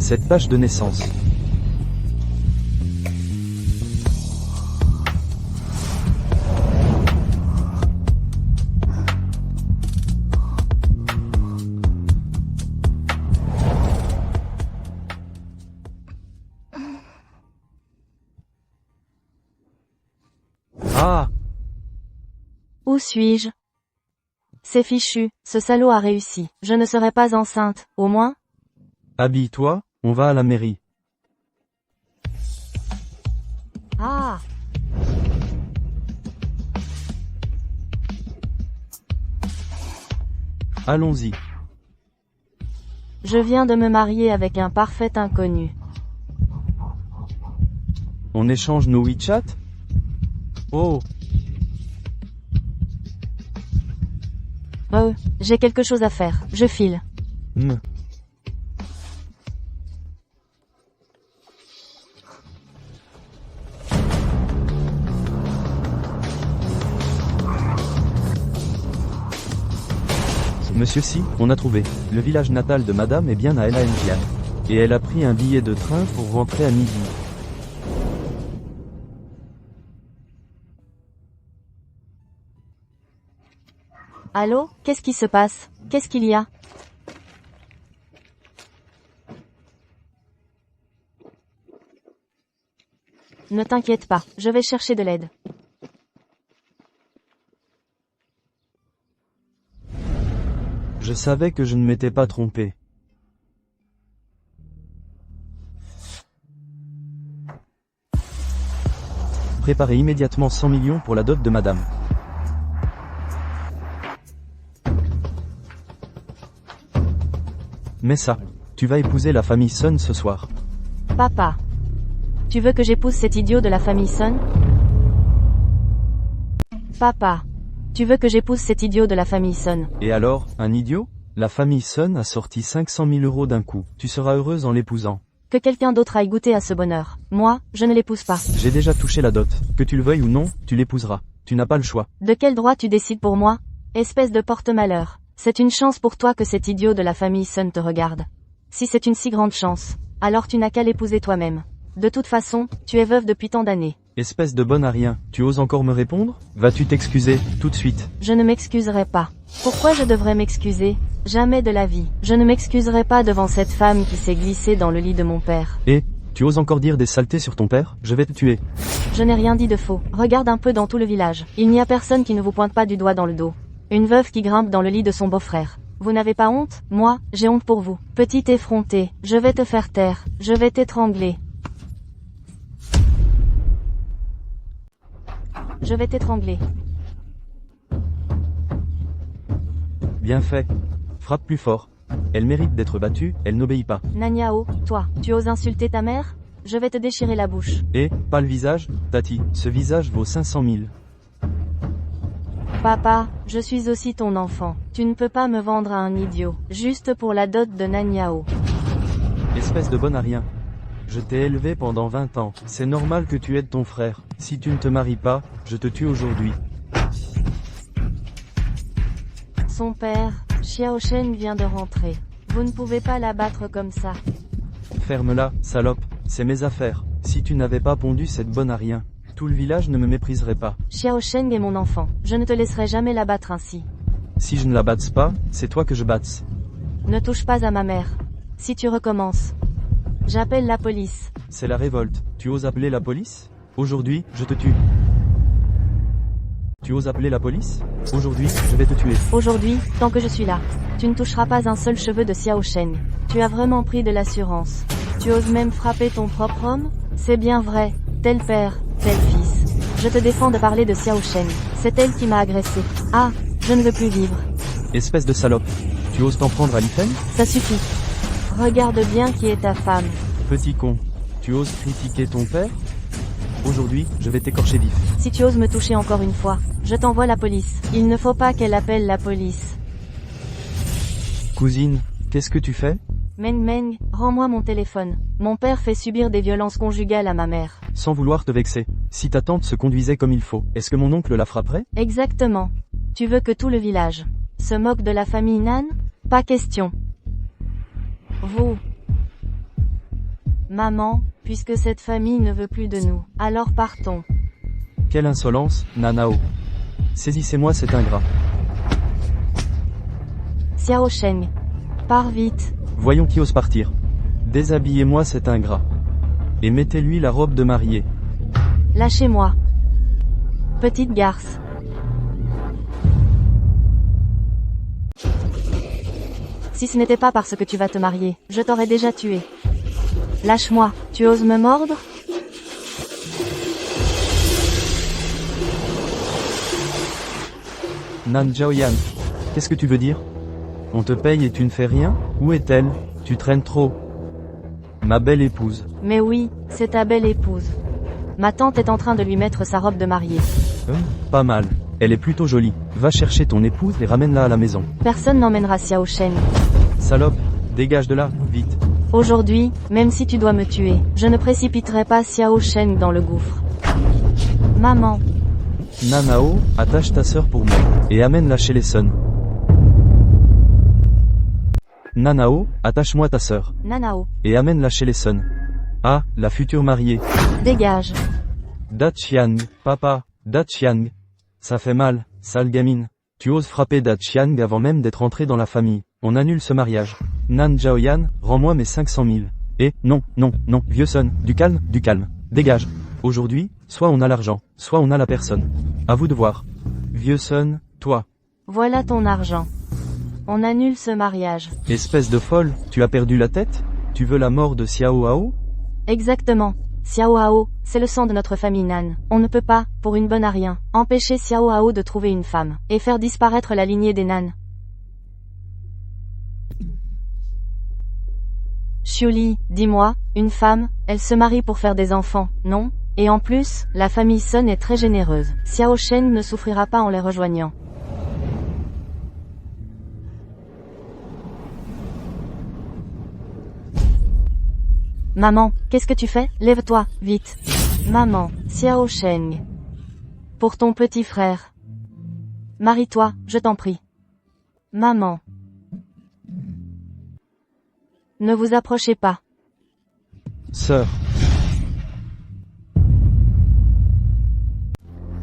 cette tache de naissance. Ah! Où suis-je? C'est fichu, ce salaud a réussi. Je ne serai pas enceinte, au moins? Habille-toi, on va à la mairie. Ah! Allons-y. Je viens de me marier avec un parfait inconnu. On échange nos WeChat? Oh! J'ai quelque chose à faire, je file. Hmm. Monsieur Si, on a trouvé. Le village natal de madame est bien à El Aengian. Et elle a pris un billet de train pour rentrer à midi. Allô? Qu'est-ce qui se passe? Qu'est-ce qu'il y a? Ne t'inquiète pas, je vais chercher de l'aide. Je savais que je ne m'étais pas trompé. Préparez immédiatement 100 millions pour la dot de madame. Mais ça, tu vas épouser la famille Sun ce soir. Papa. Tu veux que j'épouse cet idiot de la famille Sun? Papa. Tu veux que j'épouse cet idiot de la famille Sun? Et alors, un idiot? La famille Sun a sorti 500 000 € d'un coup. Tu seras heureuse en l'épousant. Que quelqu'un d'autre aille goûter à ce bonheur. Moi, je ne l'épouse pas. J'ai déjà touché la dot. Que tu le veuilles ou non, tu l'épouseras. Tu n'as pas le choix. De quel droit tu décides pour moi? Espèce de porte-malheur. C'est une chance pour toi que cet idiot de la famille Sun te regarde. Si c'est une si grande chance, alors tu n'as qu'à l'épouser toi-même. De toute façon, tu es veuve depuis tant d'années. Espèce de bonne à rien, tu oses encore me répondre? Vas-tu t'excuser, tout de suite? Je ne m'excuserai pas. Pourquoi je devrais m'excuser? Jamais de la vie. Je ne m'excuserai pas devant cette femme qui s'est glissée dans le lit de mon père. Et, tu oses encore dire des saletés sur ton père? Je vais te tuer. Je n'ai rien dit de faux. Regarde un peu dans tout le village. Il n'y a personne qui ne vous pointe pas du doigt dans le dos. Une veuve qui grimpe dans le lit de son beau-frère. Vous n'avez pas honte? Moi, j'ai honte pour vous. Petite effrontée, je vais te faire taire. Je vais t'étrangler. Je vais t'étrangler. Bien fait. Frappe plus fort. Elle mérite d'être battue, elle n'obéit pas. Nanyao, toi, tu oses insulter ta mère? Je vais te déchirer la bouche. Et, pas le visage, Tati, ce visage vaut 500 000. Papa, je suis aussi ton enfant. Tu ne peux pas me vendre à un idiot, juste pour la dot de Nanyao. Espèce de bonne à rien. Je t'ai élevé pendant 20 ans. C'est normal que tu aides ton frère. Si tu ne te maries pas, je te tue aujourd'hui. Son père, Xiaoshen vient de rentrer. Vous ne pouvez pas la battre comme ça. Ferme-la, salope. C'est mes affaires. Si tu n'avais pas pondu cette bonne à rien, tout le village ne me mépriserait pas. Xiaoshen est mon enfant. Je ne te laisserai jamais la battre ainsi. Si je ne la batte pas, c'est toi que je batte. Ne touche pas à ma mère. Si tu recommences, j'appelle la police. C'est la révolte. Tu oses appeler la police? Aujourd'hui, je te tue. Tu oses appeler la police? Aujourd'hui, je vais te tuer. Aujourd'hui, tant que je suis là, tu ne toucheras pas un seul cheveu de Xiaoshen. Tu as vraiment pris de l'assurance. Tu oses même frapper ton propre homme? C'est bien vrai. Tel père, tel fils. Je te défends de parler de Xiaoshen. C'est elle qui m'a agressé. Ah, je ne veux plus vivre. Espèce de salope. Tu oses t'en prendre à l'Ifen? Ça suffit. Regarde bien qui est ta femme. Petit con. Tu oses critiquer ton père? Aujourd'hui, je vais t'écorcher vif. Si tu oses me toucher encore une fois, je t'envoie la police. Il ne faut pas qu'elle appelle la police. Cousine, qu'est-ce que tu fais? Meng Meng, rends-moi mon téléphone. Mon père fait subir des violences conjugales à ma mère. Sans vouloir te vexer, si ta tante se conduisait comme il faut, est-ce que mon oncle la frapperait? Exactement. Tu veux que tout le village se moque de la famille Nan? Pas question. Vous Maman, puisque cette famille ne veut plus de nous, alors partons. Quelle insolence, Nanao. Saisissez-moi cet ingrat. Xiao Sheng. Pars vite. Voyons qui ose partir. Déshabillez-moi cet ingrat. Et mettez-lui la robe de mariée. Lâchez-moi. Petite garce. Si ce n'était pas parce que tu vas te marier, je t'aurais déjà tué. Lâche-moi, tu oses me mordre? Nan Zhaoyan. Qu'est-ce que tu veux dire? On te paye et tu ne fais rien? Où est-elle? Tu traînes trop. Ma belle épouse. Mais oui, c'est ta belle épouse. Ma tante est en train de lui mettre sa robe de mariée. Pas mal. Elle est plutôt jolie. Va chercher ton épouse et ramène-la à la maison. Personne n'emmènera Xiao Sheng. Salope, dégage de là, vite. Aujourd'hui, même si tu dois me tuer, je ne précipiterai pas Xiao Sheng dans le gouffre. Maman. Nanao, attache ta sœur pour moi. Et amène-la chez les Sun. Nanao, attache-moi ta sœur. Nanao. Et amène-la chez les Sun. Ah, la future mariée. Dégage. Dachiang, papa, Dachiang. Ça fait mal, sale gamine. Tu oses frapper Dachiang avant même d'être entré dans la famille. On annule ce mariage. Nan Zhaoyan, rends-moi mes 500 000. Et, non, non, non, vieux Sun, du calme, dégage. Aujourd'hui, soit on a l'argent, soit on a la personne. À vous de voir. Vieux Sun, toi. Voilà ton argent. On annule ce mariage. Espèce de folle, tu as perdu la tête? Tu veux la mort de Xiao Hao? Exactement. Xiao Hao, c'est le sang de notre famille Nan. On ne peut pas, pour une bonne à rien, empêcher Xiao Hao de trouver une femme, et faire disparaître la lignée des Nan. Xiuli, dis-moi, une femme, elle se marie pour faire des enfants, non? Et en plus, la famille Sun est très généreuse. Xiao Sheng ne souffrira pas en les rejoignant. Maman, qu'est-ce que tu fais? Lève-toi, vite. Maman, Xiao Sheng. Pour ton petit frère. Marie-toi, je t'en prie. Maman. Ne vous approchez pas. Sœur.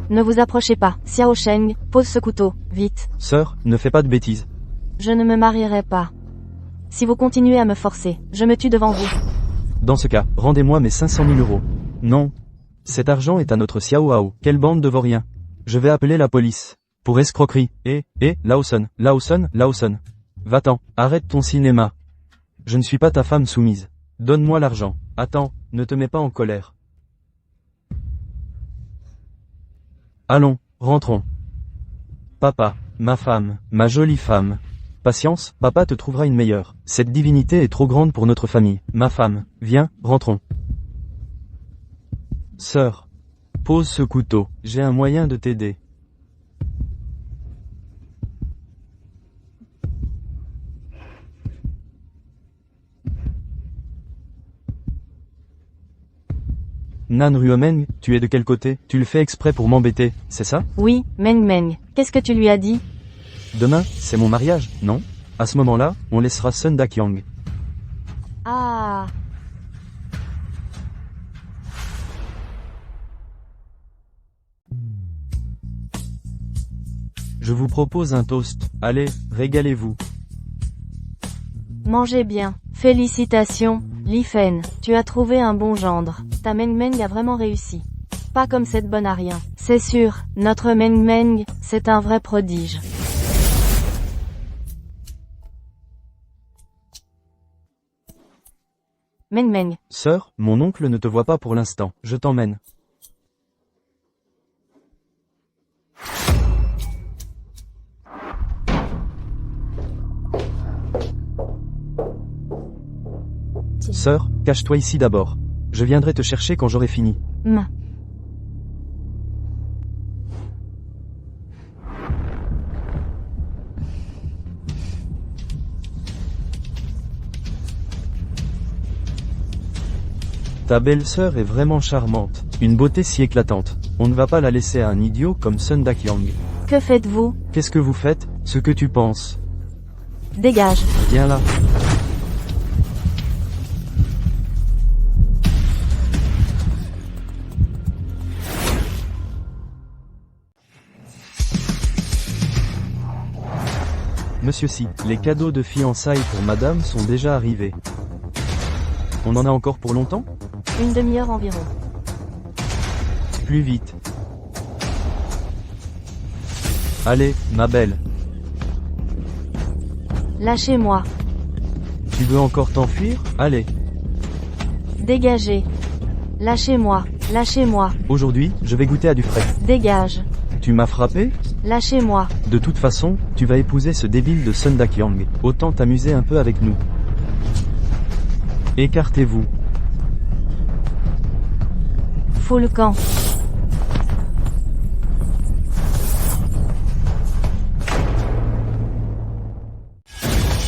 Ne vous approchez pas. Xiao Sheng, pose ce couteau, vite. Sœur, ne fais pas de bêtises. Je ne me marierai pas. Si vous continuez à me forcer, je me tue devant vous. Dans ce cas, rendez-moi mes 500 000 euros. Non. Cet argent est à notre Xiao Hao. Quelle bande de vauriens. Je vais appeler la police. Pour escroquerie. Laosun. Va-t'en, arrête ton cinéma. Je ne suis pas ta femme soumise. Donne-moi l'argent. Attends, ne te mets pas en colère. Allons, rentrons. Papa, ma femme, ma jolie femme. Patience, papa te trouvera une meilleure. Cette divinité est trop grande pour notre famille. Ma femme, viens, rentrons. Sœur, pose ce couteau. J'ai un moyen de t'aider. Nan Ruomeng, tu es de quel côté? Tu le fais exprès pour m'embêter, c'est ça? Oui, Meng Meng. Qu'est-ce que tu lui as dit? Demain, c'est mon mariage, non? À ce moment-là, on laissera Sun Dakyang. Ah. Je vous propose un toast. Allez, régalez-vous. Mangez bien. Félicitations, Li Fen. Tu as trouvé un bon gendre. Ta Meng Meng a vraiment réussi. Pas comme cette bonne à rien. C'est sûr, notre Meng Meng, c'est un vrai prodige. Meng Meng. Sœur, mon oncle ne te voit pas pour l'instant. Je t'emmène. Sœur, cache-toi ici d'abord. Je viendrai te chercher quand j'aurai fini. Ta belle-sœur est vraiment charmante. Une beauté si éclatante. On ne va pas la laisser à un idiot comme Sun Dakyang. Que faites-vous? Qu'est-ce que vous faites? Ce que tu penses. Dégage. Viens là. Monsieur Si, les cadeaux de fiançailles pour madame sont déjà arrivés. On en a encore pour longtemps? Une demi-heure environ. Plus vite. Allez, ma belle. Lâchez-moi. Tu veux encore t'enfuir? Allez. Dégagez. Lâchez-moi. Lâchez-moi. Aujourd'hui, je vais goûter à du frais. Dégage. Tu m'as frappé? Lâchez-moi. De toute façon, tu vas épouser ce débile de Sun Dakyang. Autant t'amuser un peu avec nous. Écartez-vous. Fous le camp.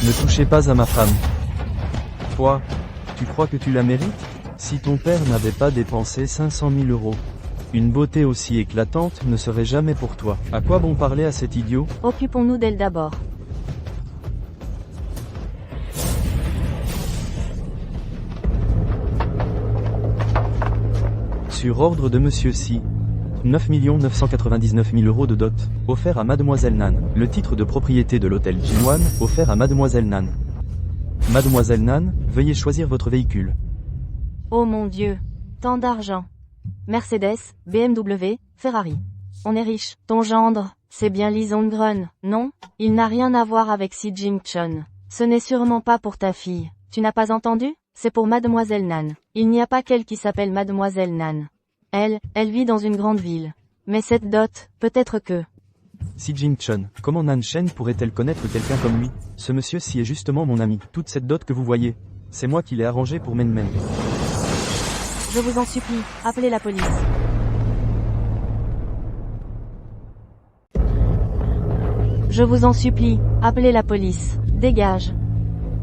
Ne touchez pas à ma femme. Toi, tu crois que tu la mérites? Si ton père n'avait pas dépensé 500 000 euros, une beauté aussi éclatante ne serait jamais pour toi. À quoi bon parler à cet idiot? Occupons-nous d'elle d'abord. Sur ordre de Monsieur Si. 9 999 000 euros de dot, offert à Mademoiselle Nan. Le titre de propriété de l'hôtel Jinwan, offert à Mademoiselle Nan. Mademoiselle Nan, veuillez choisir votre véhicule. Oh mon Dieu. Tant d'argent. Mercedes, BMW, Ferrari. On est riche. Ton gendre, c'est bien Lee Sung-grun, non? Il n'a rien à voir avec Si Jing-chun. Ce n'est sûrement pas pour ta fille. Tu n'as pas entendu? C'est pour Mademoiselle Nan. Il n'y a pas qu'elle qui s'appelle Mademoiselle Nan. Elle vit dans une grande ville. Mais cette dot, peut-être que... Si Jing-chun, comment Nan Shen pourrait-elle connaître quelqu'un comme lui? Ce monsieur Si est justement mon ami. Toute cette dot que vous voyez, c'est moi qui l'ai arrangée pour Men Men. Je vous en supplie, appelez la police. Je vous en supplie, appelez la police. Dégage.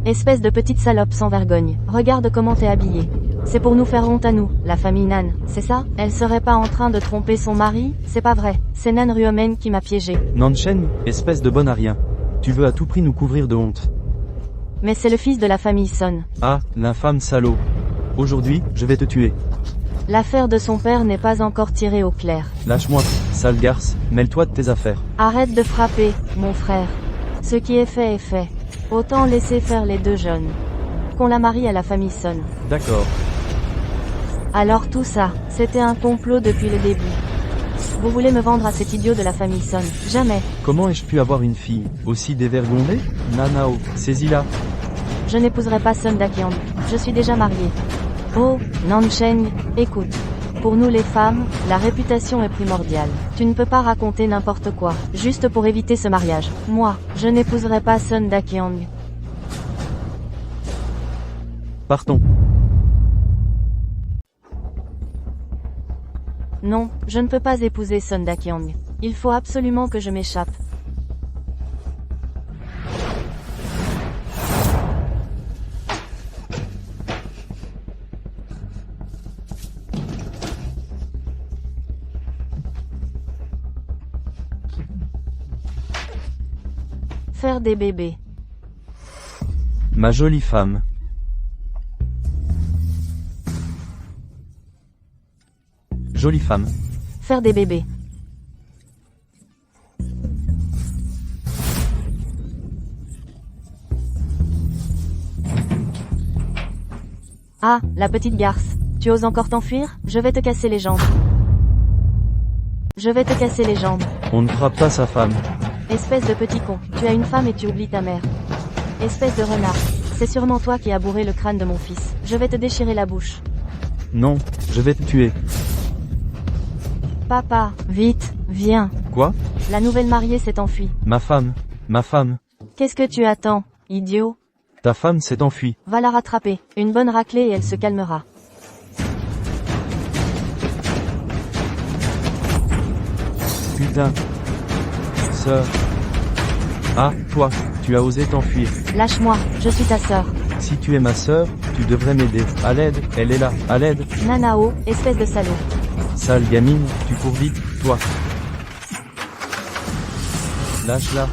Espèce de petite salope sans vergogne. Regarde comment t'es habillée. C'est pour nous faire honte à nous, la famille Nan, c'est ça? Elle serait pas en train de tromper son mari? C'est pas vrai. C'est Nan Ruomen qui m'a piégé. Nan Shen, espèce de bonne à rien. Tu veux à tout prix nous couvrir de honte. Mais c'est le fils de la famille Son. Ah, l'infâme salaud. Aujourd'hui, je vais te tuer. L'affaire de son père n'est pas encore tirée au clair. Lâche-moi, sale garce, mêle-toi de tes affaires. Arrête de frapper, mon frère. Ce qui est fait est fait. Autant laisser faire les deux jeunes. Qu'on la marie à la famille Son. D'accord. Alors tout ça, c'était un complot depuis le début. Vous voulez me vendre à cet idiot de la famille Son? Jamais. Comment ai-je pu avoir une fille aussi dévergondée? Nanao, saisis-la. Je n'épouserai pas Sun Dakyang. Je suis déjà mariée. Oh, Nancheng, écoute. Pour nous les femmes, la réputation est primordiale. Tu ne peux pas raconter n'importe quoi, juste pour éviter ce mariage. Moi, je n'épouserai pas Sun Dakyang. Partons. Non, je ne peux pas épouser Sun Dakyang. Il faut absolument que je m'échappe. Faire des bébés. Ma jolie femme. Jolie femme. Faire des bébés. Ah, la petite garce. Tu oses encore t'enfuir? Je vais te casser les jambes. Je vais te casser les jambes. On ne frappe pas sa femme. Espèce de petit con. Tu as une femme et tu oublies ta mère. Espèce de renard. C'est sûrement toi qui as bourré le crâne de mon fils. Je vais te déchirer la bouche. Non, je vais te tuer. Papa, vite, viens. Quoi? La nouvelle mariée s'est enfuie. Ma femme. Ma femme. Qu'est-ce que tu attends, idiot? Ta femme s'est enfuie. Va la rattraper. Une bonne raclée et elle se calmera. Putain. Sœur. Ah, toi, tu as osé t'enfuir. Lâche-moi, je suis ta sœur. Si tu es ma sœur, tu devrais m'aider. À l'aide, elle est là. À l'aide. Nanao, espèce de salaud. Sale gamine, tu cours vite, toi. Lâche-la.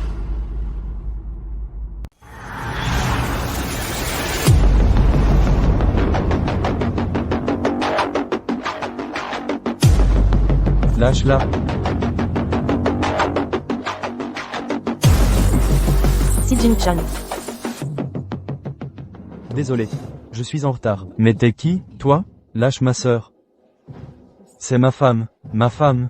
Lâche-la. Si Jin-chun. Désolé. Je suis en retard. Mais t'es qui, toi? Lâche ma sœur. C'est ma femme. Ma femme.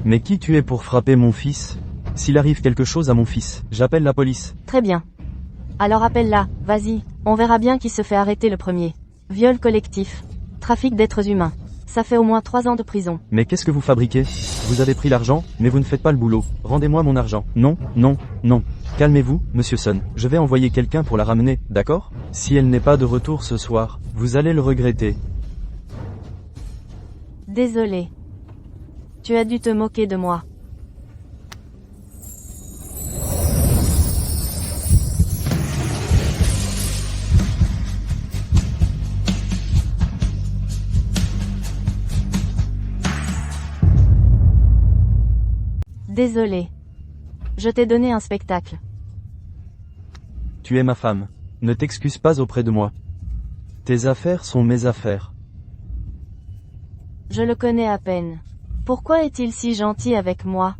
Mais qui tu es pour frapper mon fils? S'il arrive quelque chose à mon fils, j'appelle la police. Très bien. Alors appelle-la, vas-y, on verra bien qui se fait arrêter le premier. Viol collectif. Trafic d'êtres humains. Ça fait au moins 3 ans de prison. Mais qu'est-ce que vous fabriquez? Vous avez pris l'argent, mais vous ne faites pas le boulot. Rendez-moi mon argent. Non, non, non. Calmez-vous, monsieur Sun. Je vais envoyer quelqu'un pour la ramener, d'accord? Si elle n'est pas de retour ce soir, vous allez le regretter. Désolé. Tu as dû te moquer de moi. Désolé. Je t'ai donné un spectacle. Tu es ma femme. Ne t'excuse pas auprès de moi. Tes affaires sont mes affaires. Je le connais à peine. Pourquoi est-il si gentil avec moi?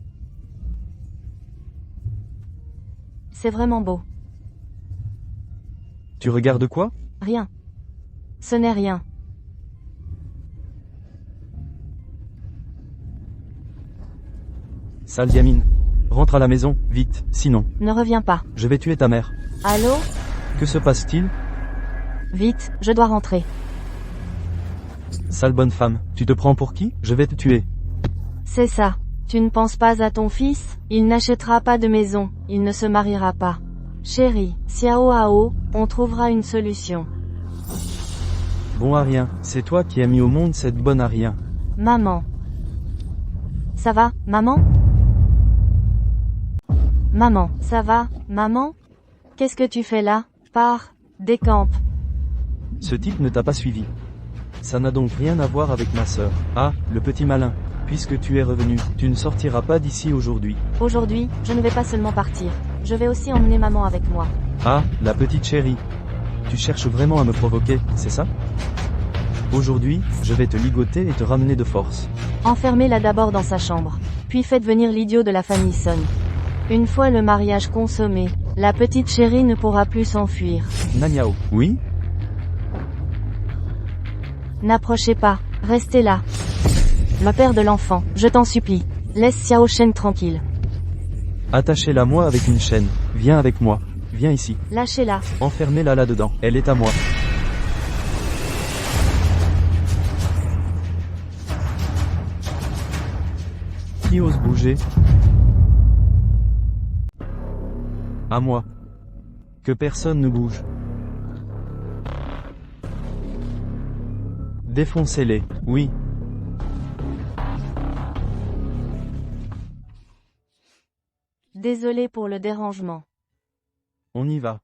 C'est vraiment beau. Tu regardes quoi? Rien. Ce n'est rien. Sale gamine. Rentre à la maison, vite, sinon. Ne reviens pas. Je vais tuer ta mère. Allô? Que se passe-t-il? Vite, je dois rentrer. Sale bonne femme, tu te prends pour qui? Je vais te tuer. C'est ça. Tu ne penses pas à ton fils? Il n'achètera pas de maison, il ne se mariera pas. Chérie, Xiao Hao, on trouvera une solution. Bon à rien, c'est toi qui as mis au monde cette bonne à rien. Maman. Ça va, maman? Maman, ça va, maman? Qu'est-ce que tu fais là? Pars, décampe. Ce type ne t'a pas suivi. Ça n'a donc rien à voir avec ma sœur. Ah, le petit malin. Puisque tu es revenu, tu ne sortiras pas d'ici aujourd'hui. Aujourd'hui, je ne vais pas seulement partir. Je vais aussi emmener maman avec moi. Ah, la petite chérie. Tu cherches vraiment à me provoquer, c'est ça? Aujourd'hui, je vais te ligoter et te ramener de force. Enfermez-la d'abord dans sa chambre. Puis faites venir l'idiot de la famille Sun. Une fois le mariage consommé, la petite chérie ne pourra plus s'enfuir. Naniao. Oui? N'approchez pas, restez là. Le père de l'enfant, je t'en supplie, laisse Xiao Shen tranquille. Attachez-la moi avec une chaîne. Viens avec moi. Viens ici. Lâchez-la. Enfermez-la là-dedans. Elle est à moi. Qui ose bouger? À moi. Que personne ne bouge. Défoncez-les, oui. Désolé pour le dérangement. On y va.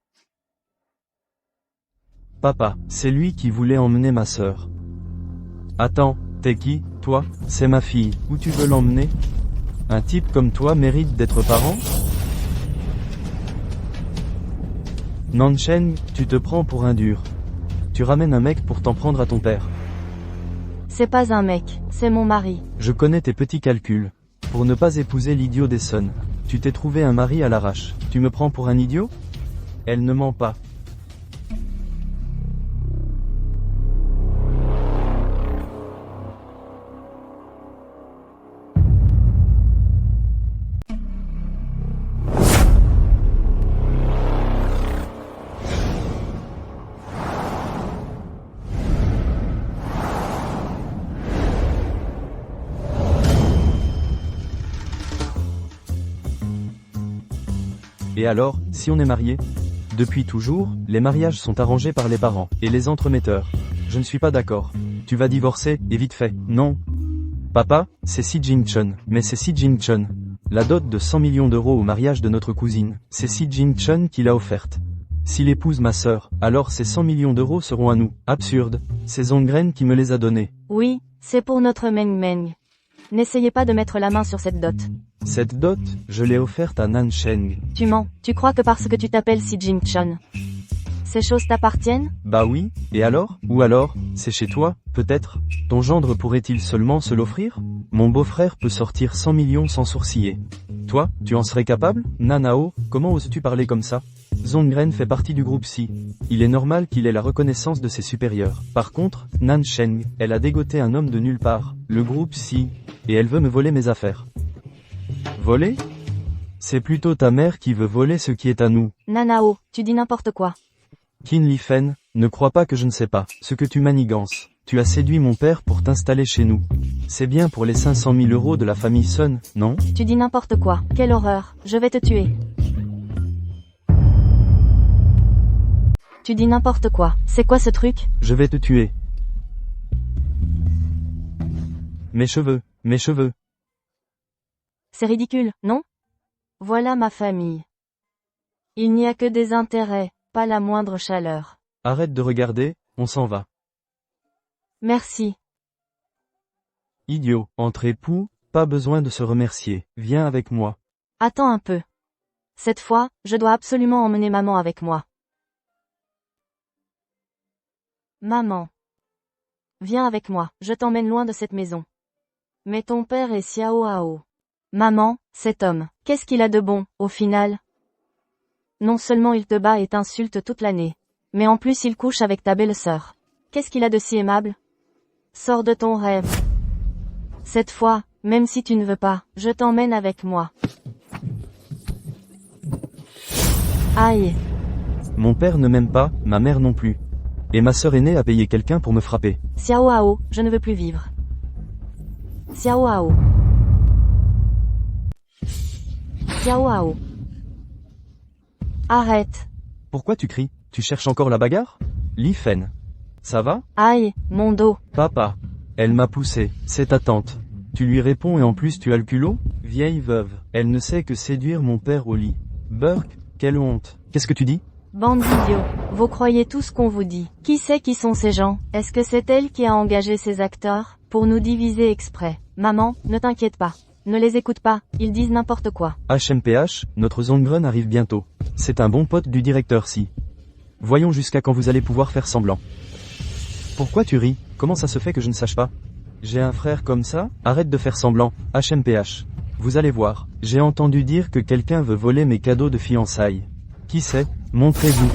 Papa, c'est lui qui voulait emmener ma sœur. Attends, t'es qui, toi? C'est ma fille. Où tu veux l'emmener? Un type comme toi mérite d'être parent? Nanchen, tu te prends pour un dur. Tu ramènes un mec pour t'en prendre à ton père. C'est pas un mec, c'est mon mari. Je connais tes petits calculs. Pour ne pas épouser l'idiot des Sun, tu t'es trouvé un mari à l'arrache. Tu me prends pour un idiot? Elle ne ment pas. Et alors, si on est marié? Depuis toujours, les mariages sont arrangés par les parents et les entremetteurs. Je ne suis pas d'accord. Tu vas divorcer, et vite fait. Non. Papa, c'est Si Jin-chun. Mais c'est Si Jin-chun. La dot de 100 millions d'euros au mariage de notre cousine, c'est Si Jin-chun qui l'a offerte. S'il épouse ma sœur, alors ces 100 millions d'euros seront à nous. Absurde. C'est Zongren qui me les a donnés. Oui, c'est pour notre Meng Meng. N'essayez pas de mettre la main sur cette dot. Cette dot, je l'ai offerte à Nansheng. Tu mens, tu crois que parce que tu t'appelles Si Jin-chun. Ces choses t'appartiennent? Bah oui, et alors? Ou alors, c'est chez toi, peut-être? Ton gendre pourrait-il seulement se l'offrir? Mon beau-frère peut sortir 100 millions sans sourciller. Toi, tu en serais capable? Nanao, comment oses-tu parler comme ça? Zongren fait partie du groupe Si. Il est normal qu'il ait la reconnaissance de ses supérieurs. Par contre, Nan Sheng, elle a dégoté un homme de nulle part, le groupe Si, et elle veut me voler mes affaires. Voler? C'est plutôt ta mère qui veut voler ce qui est à nous. Nanao, tu dis n'importe quoi. Qin Li Fen, ne crois pas que je ne sais pas ce que tu manigances. Tu as séduit mon père pour t'installer chez nous. C'est bien pour les 500 000 € de la famille Sun, non? Tu dis n'importe quoi. Quelle horreur. Je vais te tuer. Tu dis n'importe quoi. C'est quoi ce truc? Je vais te tuer. Mes cheveux, mes cheveux. C'est ridicule, non? Voilà ma famille. Il n'y a que des intérêts, pas la moindre chaleur. Arrête de regarder, on s'en va. Merci. Idiot, entre époux, pas besoin de se remercier. Viens avec moi. Attends un peu. Cette fois, je dois absolument emmener maman avec moi. Maman. Viens avec moi, je t'emmène loin de cette maison. Mais ton père est Xiao Hao. Maman, cet homme, qu'est-ce qu'il a de bon, au final? Non seulement il te bat et t'insulte toute l'année, mais en plus il couche avec ta belle-sœur. Qu'est-ce qu'il a de si aimable? Sors de ton rêve. Cette fois, même si tu ne veux pas, je t'emmène avec moi. Aïe. Mon père ne m'aime pas, ma mère non plus. Et ma sœur aînée a payé quelqu'un pour me frapper. Xiao Hao, je ne veux plus vivre. Xiao Hao. Xiao Hao. Arrête. Pourquoi tu cries? Tu cherches encore la bagarre? Li Fen. Ça va? Aïe, mon dos. Papa. Elle m'a poussé, c'est ta tante. Tu lui réponds et en plus tu as le culot? Vieille veuve. Elle ne sait que séduire mon père au lit. Burke, quelle honte. Qu'est-ce que tu dis? Bande d'idiots. Vous croyez tout ce qu'on vous dit. Qui sait qui sont ces gens? Est-ce que c'est elle qui a engagé ces acteurs? Pour nous diviser exprès. Maman, ne t'inquiète pas. Ne les écoute pas, ils disent n'importe quoi. HMPH, notre Zongren arrive bientôt. C'est un bon pote du directeur Si. Voyons jusqu'à quand vous allez pouvoir faire semblant. Pourquoi tu ris? Comment ça se fait que je ne sache pas? J'ai un frère comme ça? Arrête de faire semblant, HMPH. Vous allez voir, j'ai entendu dire que quelqu'un veut voler mes cadeaux de fiançailles. Qui c'est? Montrez-vous.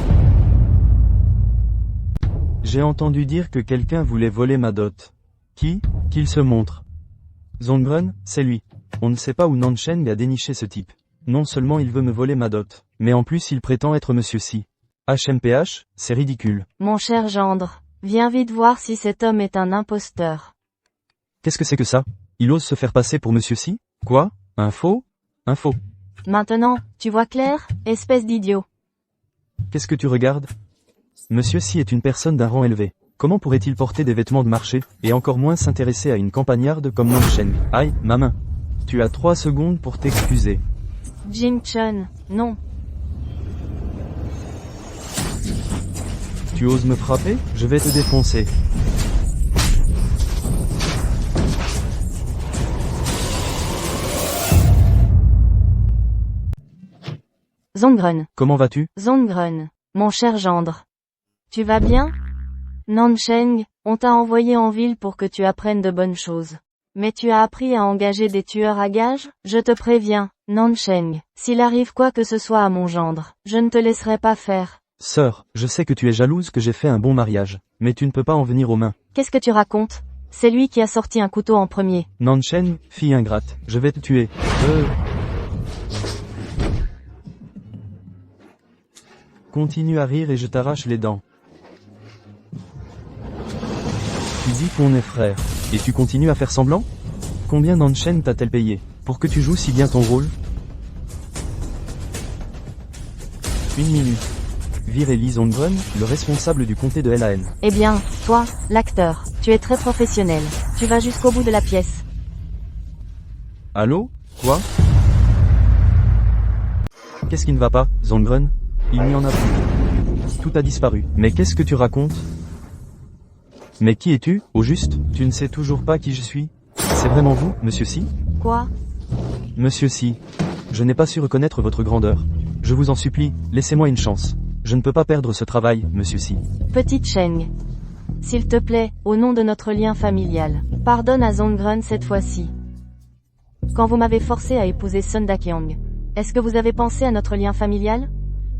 J'ai entendu dire que quelqu'un voulait voler ma dot. Qui? Qu'il se montre. Zongren, c'est lui. On ne sait pas où Nansheng a déniché ce type. Non seulement il veut me voler ma dot, mais en plus il prétend être Monsieur Si. HMPH, c'est ridicule. Mon cher gendre, viens vite voir si cet homme est un imposteur. Qu'est-ce que c'est que ça? Il ose se faire passer pour Monsieur Si? Quoi? Un faux? Un faux. Maintenant, tu vois clair, espèce d'idiot. Qu'est-ce que tu regardes? Monsieur Si est une personne d'un rang élevé. Comment pourrait-il porter des vêtements de marché, et encore moins s'intéresser à une campagnarde comme Nansheng? Aïe, ma main. Tu as 3 secondes pour t'excuser. Jim Chun, non. Tu oses me frapper? Je vais te défoncer. Zongren. Comment vas-tu? Zongren, mon cher gendre. Tu vas bien? Nansheng, on t'a envoyé en ville pour que tu apprennes de bonnes choses. Mais tu as appris à engager des tueurs à gages? Je te préviens, Nansheng, s'il arrive quoi que ce soit à mon gendre, je ne te laisserai pas faire. Sœur, je sais que tu es jalouse que j'ai fait un bon mariage, mais tu ne peux pas en venir aux mains. Qu'est-ce que tu racontes? C'est lui qui a sorti un couteau en premier. Nansheng, fille ingrate, je vais te tuer. Continue à rire et je t'arrache les dents. Tu dis qu'on est frères, et tu continues à faire semblant? Combien Nansheng t'a-t-elle payé, pour que tu joues si bien ton rôle? 1 minute. Virez Li Zongren, le responsable du comté de LAN. Eh bien, toi, l'acteur, tu es très professionnel. Tu vas jusqu'au bout de la pièce. Allô? Quoi? Qu'est-ce qui ne va pas, Zongren? Il n'y en a plus. Tout a disparu. Mais qu'est-ce que tu racontes? Mais qui es-tu, au juste? Tu ne sais toujours pas qui je suis? C'est vraiment vous, Monsieur Si? Quoi? Monsieur Si. Je n'ai pas su reconnaître votre grandeur. Je vous en supplie, laissez-moi une chance. Je ne peux pas perdre ce travail, monsieur Si. Petite Cheng. S'il te plaît, au nom de notre lien familial, pardonne à Zongrun cette fois-ci. Quand vous m'avez forcé à épouser Sun Dakyong, est-ce que vous avez pensé à notre lien familial?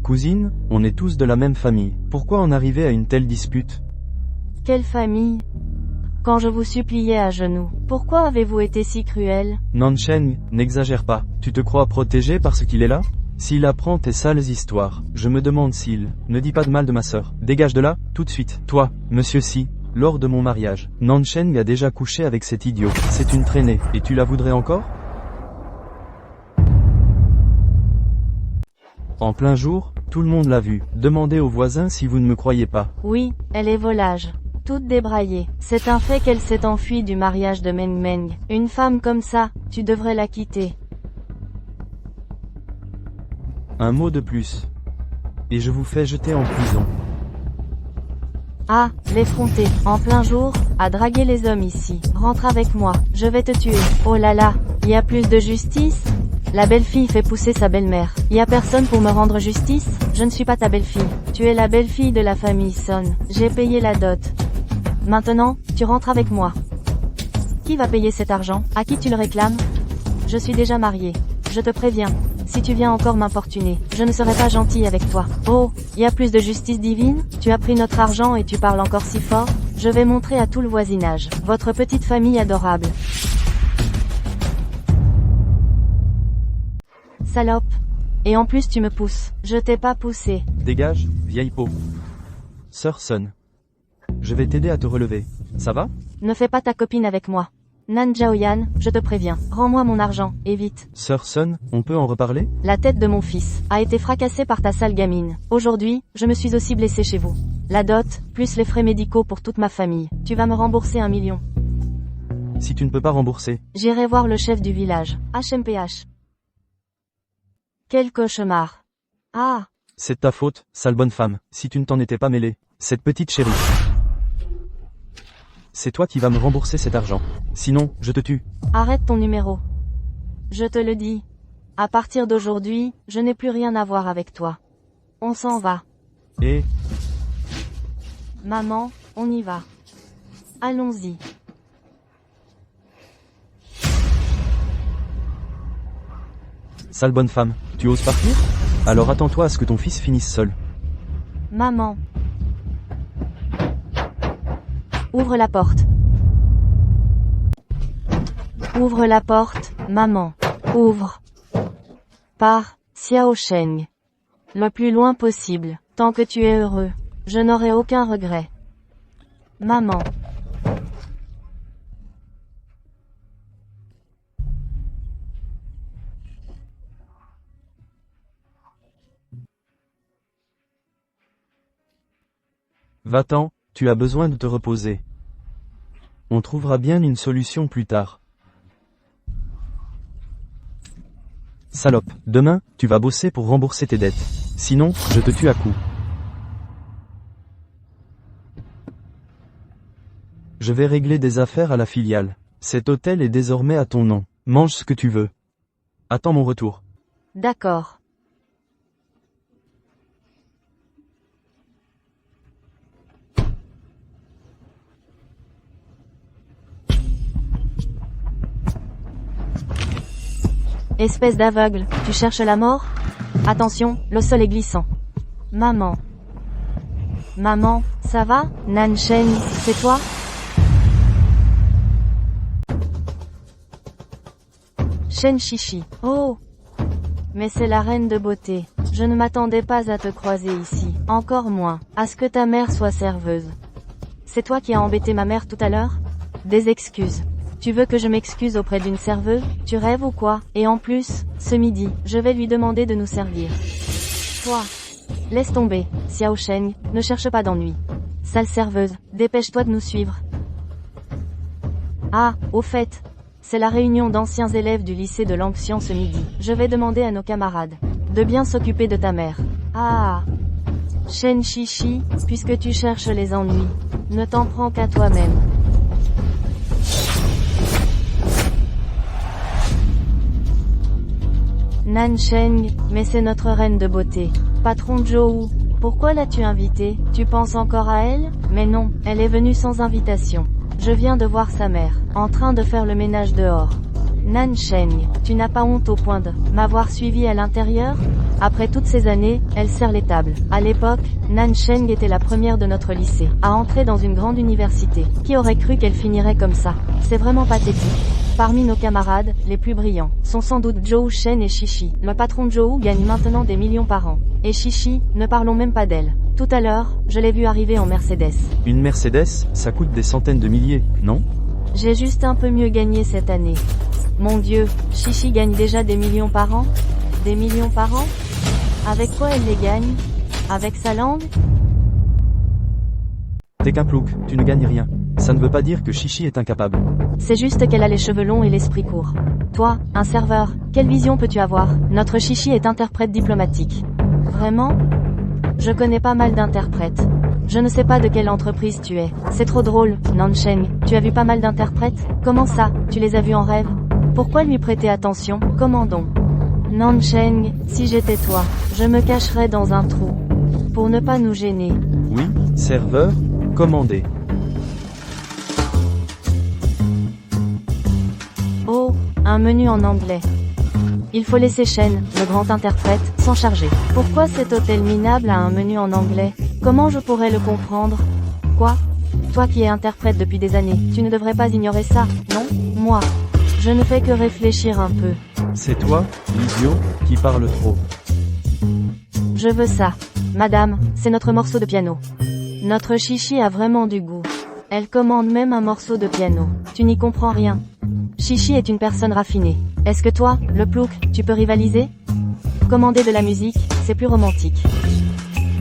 Cousine, on est tous de la même famille. Pourquoi en arriver à une telle dispute? Quelle famille? Quand je vous suppliais à genoux, pourquoi avez-vous été si cruel? Nansheng, n'exagère pas. Tu te crois protégé parce qu'il est là? S'il apprend tes sales histoires, je me demande s'il... Ne dis pas de mal de ma sœur. Dégage de là, tout de suite. Toi, monsieur Si, lors de mon mariage, Nansheng a déjà couché avec cet idiot. C'est une traînée. Et tu la voudrais encore? En plein jour, tout le monde l'a vu. Demandez aux voisins si vous ne me croyez pas. Oui, elle est volage. Toute débraillée. C'est un fait qu'elle s'est enfuie du mariage de Meng Meng. Une femme comme ça, tu devrais la quitter. Un mot de plus. Et je vous fais jeter en prison. Ah, l'effronté, en plein jour, a dragué les hommes ici. Rentre avec moi, je vais te tuer. Oh là là, y a plus de justice? La belle-fille fait pousser sa belle-mère. Y a personne pour me rendre justice? Je ne suis pas ta belle-fille. Tu es la belle-fille de la famille Son. J'ai payé la dot. Maintenant, tu rentres avec moi. Qui va payer cet argent? À qui tu le réclames? Je suis déjà mariée. Je te préviens. Si tu viens encore m'importuner, je ne serai pas gentille avec toi. Oh, y a plus de justice divine? Tu as pris notre argent et tu parles encore si fort? Je vais montrer à tout le voisinage. Votre petite famille adorable. Salope. Et en plus tu me pousses. Je t'ai pas poussé. Dégage, vieille peau. Sœur Sun. Je vais t'aider à te relever. Ça va? Ne fais pas ta copine avec moi. Nan Zhaoyan, je te préviens. Rends-moi mon argent, et vite. Sœur Sun, on peut en reparler? La tête de mon fils a été fracassée par ta sale gamine. Aujourd'hui, je me suis aussi blessée chez vous. La dot, plus les frais médicaux pour toute ma famille. Tu vas me rembourser 1 million. Si tu ne peux pas rembourser. J'irai voir le chef du village. HMPH. Quel cauchemar. Ah. C'est de ta faute, sale bonne femme, si tu ne t'en étais pas mêlée. Cette petite chérie. C'est toi qui vas me rembourser cet argent. Sinon, je te tue. Arrête ton numéro. Je te le dis. À partir d'aujourd'hui, je n'ai plus rien à voir avec toi. On s'en va. Et... Maman, on y va. Allons-y. Sale bonne femme, tu oses partir? Alors attends-toi à ce que ton fils finisse seul. Maman. Ouvre la porte. Ouvre la porte, maman. Ouvre. Pars, Xiao Sheng. Le plus loin possible. Tant que tu es heureux, je n'aurai aucun regret. Maman. Va-t'en, tu as besoin de te reposer. On trouvera bien une solution plus tard. Salope, demain, tu vas bosser pour rembourser tes dettes. Sinon, je te tue à coups. Je vais régler des affaires à la filiale. Cet hôtel est désormais à ton nom. Mange ce que tu veux. Attends mon retour. D'accord. Espèce d'aveugle, tu cherches la mort? Attention, le sol est glissant. Maman. Maman, ça va? Nan Sheng, c'est toi? Shen Shishi. Oh! Mais c'est la reine de beauté. Je ne m'attendais pas à te croiser ici. Encore moins, à ce que ta mère soit serveuse. C'est toi qui as embêté ma mère tout à l'heure? Des excuses. Tu veux que je m'excuse auprès d'une serveuse? Tu rêves ou quoi? Et en plus, ce midi, je vais lui demander de nous servir. Toi. Laisse tomber, Xiao Sheng, ne cherche pas d'ennui. Sale serveuse, dépêche-toi de nous suivre. Ah, au fait, c'est la réunion d'anciens élèves du lycée de Langxian ce midi. Je vais demander à nos camarades de bien s'occuper de ta mère. Ah. Shen Shishi, puisque tu cherches les ennuis, ne t'en prends qu'à toi-même. Nan Sheng, mais c'est notre reine de beauté. Patron Zhou, Pourquoi l'as-tu invitée? Tu penses encore à elle? Mais non, elle est venue sans invitation. Je viens de voir sa mère, en train de faire le ménage dehors. Nan Sheng, tu n'as pas honte au point de m'avoir suivi à l'intérieur? Après toutes ces années, elle sert les tables. À l'époque, Nan Sheng était la première de notre lycée à entrer dans une grande université. Qui aurait cru qu'elle finirait comme ça? C'est vraiment pathétique. Parmi nos camarades, les plus brillants, sont sans doute Zhou Shen et Shishi. Le patron de Zhou gagne maintenant des millions par an. Et Shishi, ne parlons même pas d'elle. Tout à l'heure, je l'ai vue arriver en Mercedes. Une Mercedes, ça coûte des centaines de milliers, non? J'ai juste un peu mieux gagné cette année. Mon Dieu, Shishi gagne déjà des millions par an? Des millions par an? Avec quoi elle les gagne? Avec sa langue? T'es qu'un plouc, tu ne gagnes rien. Ça ne veut pas dire que Shishi est incapable. C'est juste qu'elle a les cheveux longs et l'esprit court. Toi, un serveur, quelle vision peux-tu avoir? Notre Shishi est interprète diplomatique. Vraiment? Je connais pas mal d'interprètes. Je ne sais pas de quelle entreprise tu es. C'est trop drôle, Nansheng. Tu as vu pas mal d'interprètes? Comment ça? Tu les as vus en rêve? Pourquoi lui prêter attention? Comment donc? Nansheng, si j'étais toi, je me cacherais dans un trou. Pour ne pas nous gêner. Oui, serveur, commandez. Oh, un menu en anglais. Il faut laisser Shen, le grand interprète, s'en charger. Pourquoi cet hôtel minable a un menu en anglais? Comment je pourrais le comprendre? Quoi? Toi qui es interprète depuis des années, tu ne devrais pas ignorer ça, non? Moi, je ne fais que réfléchir un peu. C'est toi, l'idiot, qui parle trop. Je veux ça. Madame, c'est notre morceau de piano. Notre Shishi a vraiment du goût. Elle commande même un morceau de piano. Tu n'y comprends rien. Shishi est une personne raffinée. Est-ce que toi, le plouc, tu peux rivaliser? Commander de la musique, c'est plus romantique.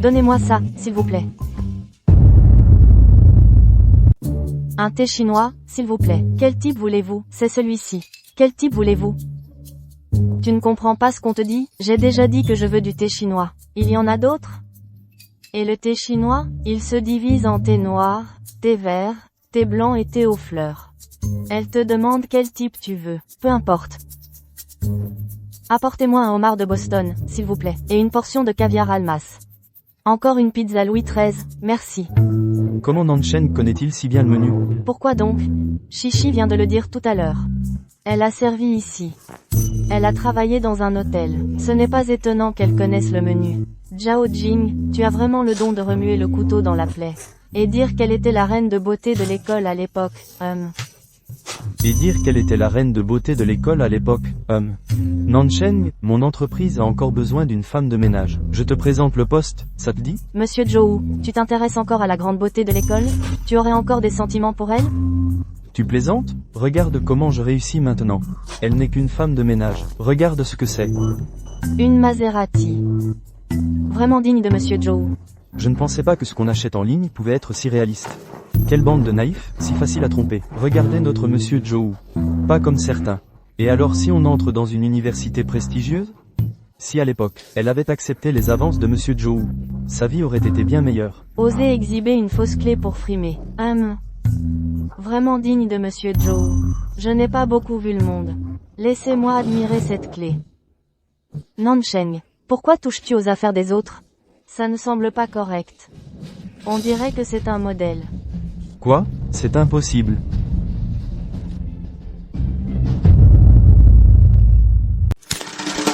Donnez-moi ça, s'il vous plaît. Un thé chinois, s'il vous plaît. Quel type voulez-vous? C'est celui-ci. Quel type voulez-vous? Tu ne comprends pas ce qu'on te dit? J'ai déjà dit que je veux du thé chinois. Il y en a d'autres? Et le thé chinois, il se divise en thé noir, thé vert, thé blanc et thé aux fleurs. Elle te demande quel type tu veux. Peu importe. Apportez-moi un homard de Boston, s'il vous plaît, et une portion de caviar almas. Encore une pizza Louis XIII, merci. Comment Nansheng connaît-il si bien le menu? Pourquoi donc? Shishi vient de le dire tout à l'heure. Elle a servi ici. Elle a travaillé dans un hôtel. Ce n'est pas étonnant qu'elle connaisse le menu. Zhao Jing, tu as vraiment le don de remuer le couteau dans la plaie. Et dire qu'elle était la reine de beauté de l'école à l'époque, Et dire qu'elle était la reine de beauté de l'école à l'époque, Nansheng, mon entreprise a encore besoin d'une femme de ménage. Je te présente le poste, ça te dit? Monsieur Zhou, tu t'intéresses encore à la grande beauté de l'école? Tu aurais encore des sentiments pour elle? Tu plaisantes? Regarde comment je réussis maintenant. Elle n'est qu'une femme de ménage. Regarde ce que c'est. Une Maserati. Vraiment digne de Monsieur Zhou. Je ne pensais pas que ce qu'on achète en ligne pouvait être si réaliste. Quelle bande de naïfs, si facile à tromper. Regardez notre Monsieur Zhou. Pas comme certains. Et alors si on entre dans une université prestigieuse? Si à l'époque, elle avait accepté les avances de Monsieur Zhou, sa vie aurait été bien meilleure. Oser exhiber une fausse clé pour frimer. Vraiment digne de Monsieur Zhou. Je n'ai pas beaucoup vu le monde. Laissez-moi admirer cette clé. Nansheng, pourquoi touches-tu aux affaires des autres? Ça ne semble pas correct. On dirait que c'est un modèle. Quoi? C'est impossible.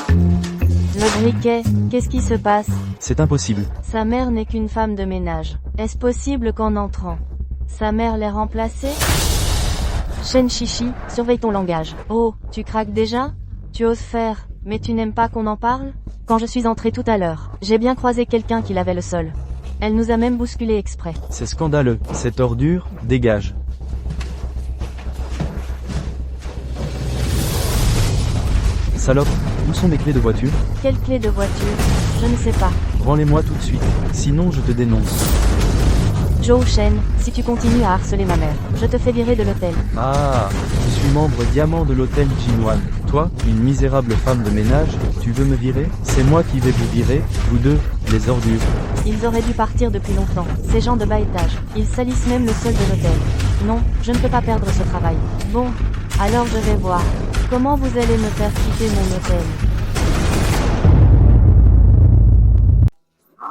Le briquet, qu'est-ce qui se passe? C'est impossible. Sa mère n'est qu'une femme de ménage. Est-ce possible qu'en entrant, sa mère l'ait remplacée? Shen Shishi, surveille ton langage. Oh, tu craques déjà? Tu oses faire, mais tu n'aimes pas qu'on en parle? Quand je suis entrée tout à l'heure, j'ai bien croisé quelqu'un qui lavait le sol. Elle nous a même bousculé exprès. C'est scandaleux. Cette ordure, dégage. Salope, où sont mes clés de voiture? Quelle clé de voiture? Je ne sais pas. Rends-les-moi tout de suite, sinon je te dénonce. Zhou Shen, si tu continues à harceler ma mère, je te fais virer de l'hôtel. Ah, je suis membre diamant de l'hôtel Jinwan. Toi, une misérable femme de ménage, tu veux me virer? C'est moi qui vais vous virer, vous deux, les ordures. Ils auraient dû partir depuis longtemps, ces gens de bas étage. Ils salissent même le sol de l'hôtel. Non, je ne peux pas perdre ce travail. Bon, alors je vais voir. Comment vous allez me faire quitter mon hôtel?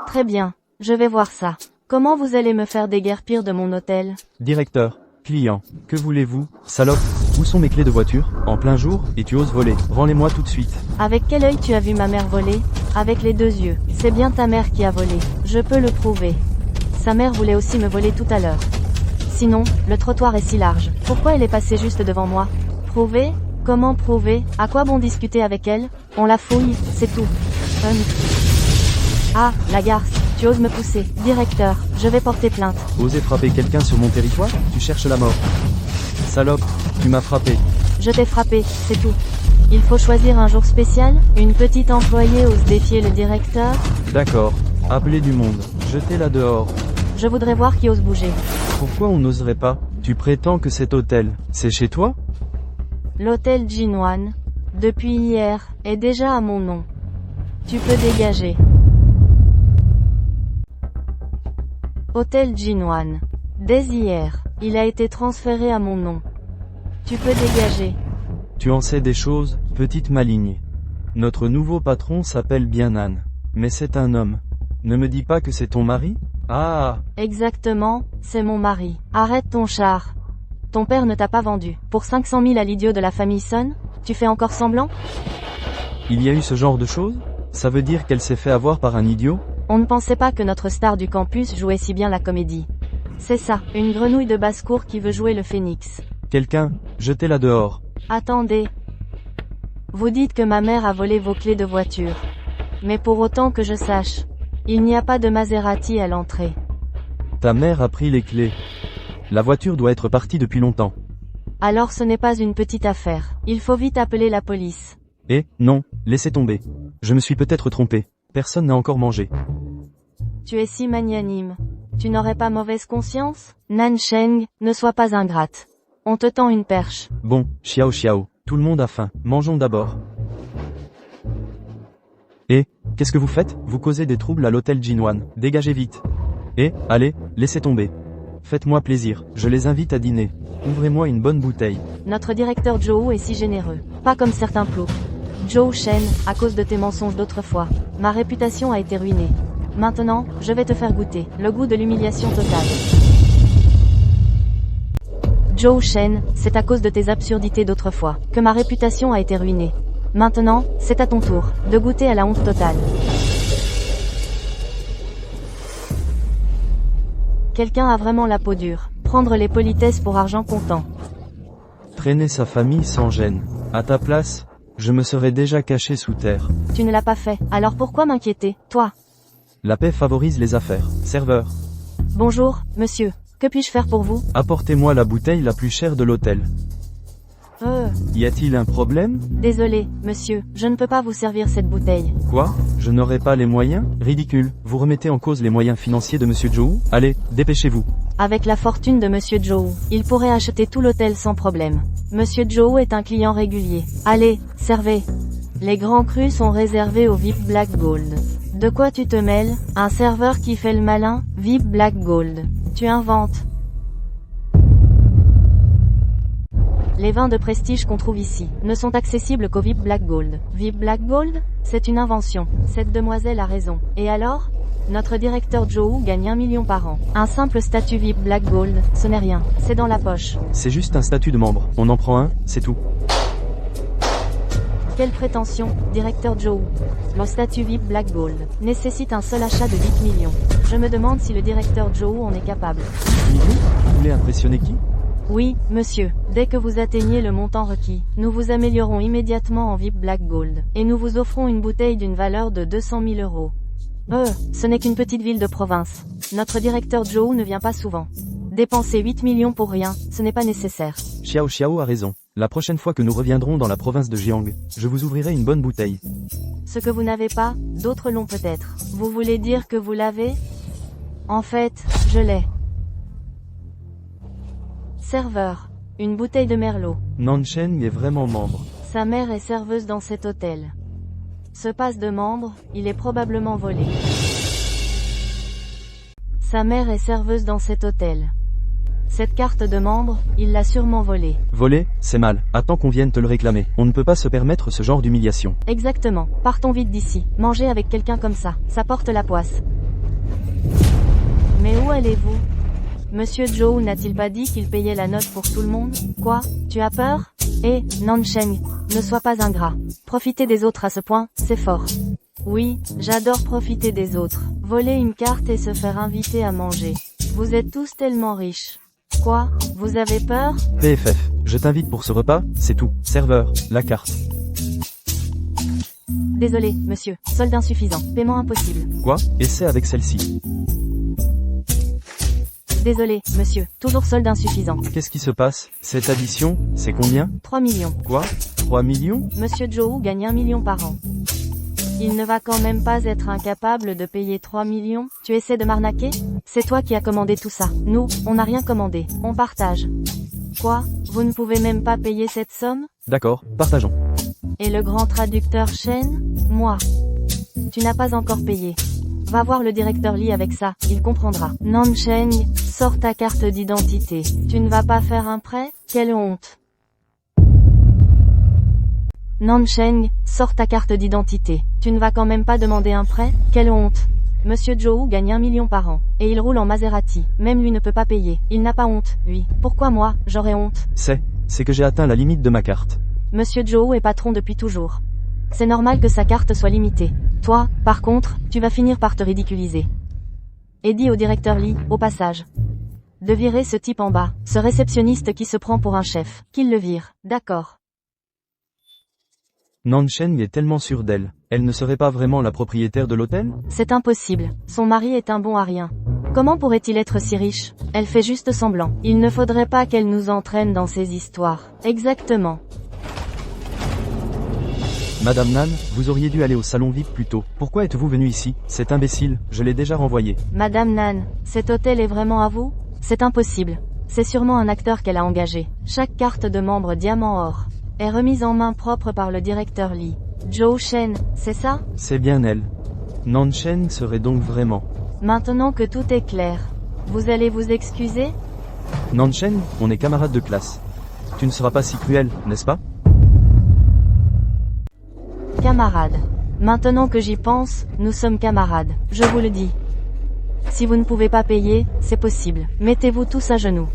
Très bien, Je vais voir ça. Comment vous allez me faire déguerpir de mon hôtel? Directeur, client, que voulez-vous, salope? Où sont mes clés de voiture? En plein jour, et tu oses voler. Rends-les-moi tout de suite. Avec quel œil tu as vu ma mère voler? Avec les 2 yeux. C'est bien ta mère qui a volé. Je peux le prouver. Sa mère voulait aussi me voler tout à l'heure. Sinon, le trottoir est si large. Pourquoi elle est passée juste devant moi? Prouver? Comment prouver? À quoi bon discuter avec elle? On la fouille, c'est tout. Ah, la garce, tu oses me pousser. Directeur, je vais porter plainte. Oser frapper quelqu'un sur mon territoire? Tu cherches la mort. Salope, tu m'as frappé. Je t'ai frappé, c'est tout. Il faut choisir un jour spécial? Une petite employée ose défier le directeur? D'accord. Appelez du monde. Jetez-la dehors. Je voudrais voir qui ose bouger. Pourquoi on n'oserait pas? Tu prétends que cet hôtel, c'est chez toi? L'hôtel Jinwan, depuis hier, est déjà à mon nom. Tu peux dégager. Hôtel Jinwan. Dès hier, il a été transféré à mon nom. Tu peux dégager. Tu en sais des choses, petite maligne. Notre nouveau patron s'appelle bien Nan. Mais c'est un homme. Ne me dis pas que c'est ton mari? Ah! Exactement, c'est mon mari. Arrête ton char. Ton père ne t'a pas vendu. Pour 500 000 à l'idiot de la famille Sun? Tu fais encore semblant? Il y a eu ce genre de choses? Ça veut dire qu'elle s'est fait avoir par un idiot? On ne pensait pas que notre star du campus jouait si bien la comédie. C'est ça, une grenouille de basse-cour qui veut jouer le phénix. Quelqu'un, jetez-la dehors. Attendez. Vous dites que ma mère a volé vos clés de voiture. Mais pour autant que je sache, il n'y a pas de Maserati à l'entrée. Ta mère a pris les clés. La voiture doit être partie depuis longtemps. Alors ce n'est pas une petite affaire. Il faut vite appeler la police. Eh, non, laissez tomber. Je me suis peut-être trompé. Personne n'a encore mangé. Tu es si magnanime. Tu n'aurais pas mauvaise conscience? Nan Sheng, ne sois pas ingrate. On te tend une perche. Bon, Xiao, tout le monde a faim. Mangeons d'abord. Eh, qu'est-ce que vous faites? Vous causez des troubles à l'hôtel Jinwan. Dégagez vite. Eh, allez, laissez tomber. Faites-moi plaisir, je les invite à dîner. Ouvrez-moi une bonne bouteille. Notre directeur Zhou est si généreux. Pas comme certains ploucs. Zhou Shen, à cause de tes mensonges d'autrefois, ma réputation a été ruinée. Maintenant, je vais te faire goûter le goût de l'humiliation totale. Zhou Shen, c'est à cause de tes absurdités d'autrefois que ma réputation a été ruinée. Maintenant, c'est à ton tour de goûter à la honte totale. Quelqu'un a vraiment la peau dure. Prendre les politesses pour argent comptant. Traîner sa famille sans gêne. À ta place, je me serais déjà caché sous terre. Tu ne l'as pas fait, alors pourquoi m'inquiéter, toi? La paix favorise les affaires. Serveur. Bonjour, monsieur. Que puis-je faire pour vous? Apportez-moi la bouteille la plus chère de l'hôtel. Y a-t-il un problème? Désolé, monsieur, je ne peux pas vous servir cette bouteille. Quoi? Je n'aurai pas les moyens? Ridicule. Vous remettez en cause les moyens financiers de Monsieur Zhou? Allez, dépêchez-vous. Avec la fortune de Monsieur Zhou, il pourrait acheter tout l'hôtel sans problème. Monsieur Zhou est un client régulier. Allez, servez. Les grands crus sont réservés au VIP Black Gold. De quoi tu te mêles? Un serveur qui fait le malin? VIP Black Gold. Tu inventes. Les vins de prestige qu'on trouve ici ne sont accessibles qu'au VIP Black Gold. VIP Black Gold? C'est une invention. Cette demoiselle a raison. Et alors? Notre directeur Zhou gagne 1 million par an. Un simple statut VIP Black Gold, ce n'est rien. C'est dans la poche. C'est juste un statut de membre. On en prend un, c'est tout. Quelle prétention, directeur Zhou. Le statut VIP Black Gold nécessite un seul achat de 8 millions. Je me demande si le directeur Zhou en est capable. Vous voulez impressionner qui? Oui, monsieur. Dès que vous atteignez le montant requis, nous vous améliorons immédiatement en VIP Black Gold. Et nous vous offrons une bouteille d'une valeur de 200 000 euros. Ce n'est qu'une petite ville de province. Notre directeur Zhou ne vient pas souvent. Dépenser 8 millions pour rien, ce n'est pas nécessaire. Xiao a raison. La prochaine fois que nous reviendrons dans la province de Jiang, je vous ouvrirai une bonne bouteille. Ce que vous n'avez pas, d'autres l'ont peut-être. Vous voulez dire que vous l'avez? En fait, je l'ai. Serveur. Une bouteille de merlot. Nansheng est vraiment membre. Sa mère est serveuse dans cet hôtel. Ce passe de membre, il est probablement volé. Sa mère est serveuse dans cet hôtel. Cette carte de membre, il l'a sûrement volée. Volée, c'est mal. Attends qu'on vienne te le réclamer. On ne peut pas se permettre ce genre d'humiliation. Exactement. Partons vite d'ici. Manger avec quelqu'un comme ça porte la poisse. Mais où allez-vous? Monsieur Zhou n'a-t-il pas dit qu'il payait la note pour tout le monde? Quoi? Tu as peur? Eh, Nansheng, ne sois pas ingrat. Profiter des autres à ce point, c'est fort. Oui, j'adore profiter des autres. Voler une carte et se faire inviter à manger. Vous êtes tous tellement riches. Quoi? Vous avez peur? PFF, je t'invite pour ce repas, c'est tout. Serveur, la carte. Désolé, monsieur, solde insuffisant, paiement impossible. Quoi? Essaie avec celle-ci. Désolé, monsieur, toujours solde insuffisant. Qu'est-ce qui se passe? Cette addition, c'est combien? 3 millions. Quoi? 3 millions? Monsieur Zhou gagne 1 million par an. Il ne va quand même pas être incapable de payer 3 millions? Tu essaies de m'arnaquer? C'est toi qui as commandé tout ça. Nous, on n'a rien commandé. On partage. Quoi? Vous ne pouvez même pas payer cette somme? D'accord, partageons. Et le grand traducteur Shen? Moi. Tu n'as pas encore payé. Va voir le directeur Li avec ça, il comprendra. Nansheng, sors ta carte d'identité. Tu ne vas pas faire un prêt? Quelle honte. Nansheng, sors ta carte d'identité. Tu ne vas quand même pas demander un prêt? Quelle honte. Monsieur Zhou gagne 1 million par an. Et il roule en Maserati. Même lui ne peut pas payer. Il n'a pas honte, lui. Pourquoi moi, j'aurais honte? C'est que j'ai atteint la limite de ma carte. Monsieur Zhou est patron depuis toujours. C'est normal que sa carte soit limitée. Toi, par contre, tu vas finir par te ridiculiser. Et dis au directeur Li, au passage, de virer ce type en bas, ce réceptionniste qui se prend pour un chef, qu'il le vire, d'accord. Nansheng est tellement sûre d'elle. Elle ne serait pas vraiment la propriétaire de l'hôtel? C'est impossible, son mari est un bon à rien. Comment pourrait-il être si riche? Elle fait juste semblant. Il ne faudrait pas qu'elle nous entraîne dans ces histoires. Exactement. Madame Nan, vous auriez dû aller au salon VIP plus tôt. Pourquoi êtes-vous venu ici? Cet imbécile, je l'ai déjà renvoyé. Madame Nan, cet hôtel est vraiment à vous? C'est impossible. C'est sûrement un acteur qu'elle a engagé. Chaque carte de membre diamant or est remise en main propre par le directeur Li. Zhou Shen, c'est ça? C'est bien elle. Nansheng serait donc vraiment. Maintenant que tout est clair, vous allez vous excuser? Nansheng, on est camarades de classe. Tu ne seras pas si cruel, n'est-ce pas? Camarades. Maintenant que j'y pense, nous sommes camarades, je vous le dis. Si vous ne pouvez pas payer, c'est possible. Mettez-vous tous à genoux.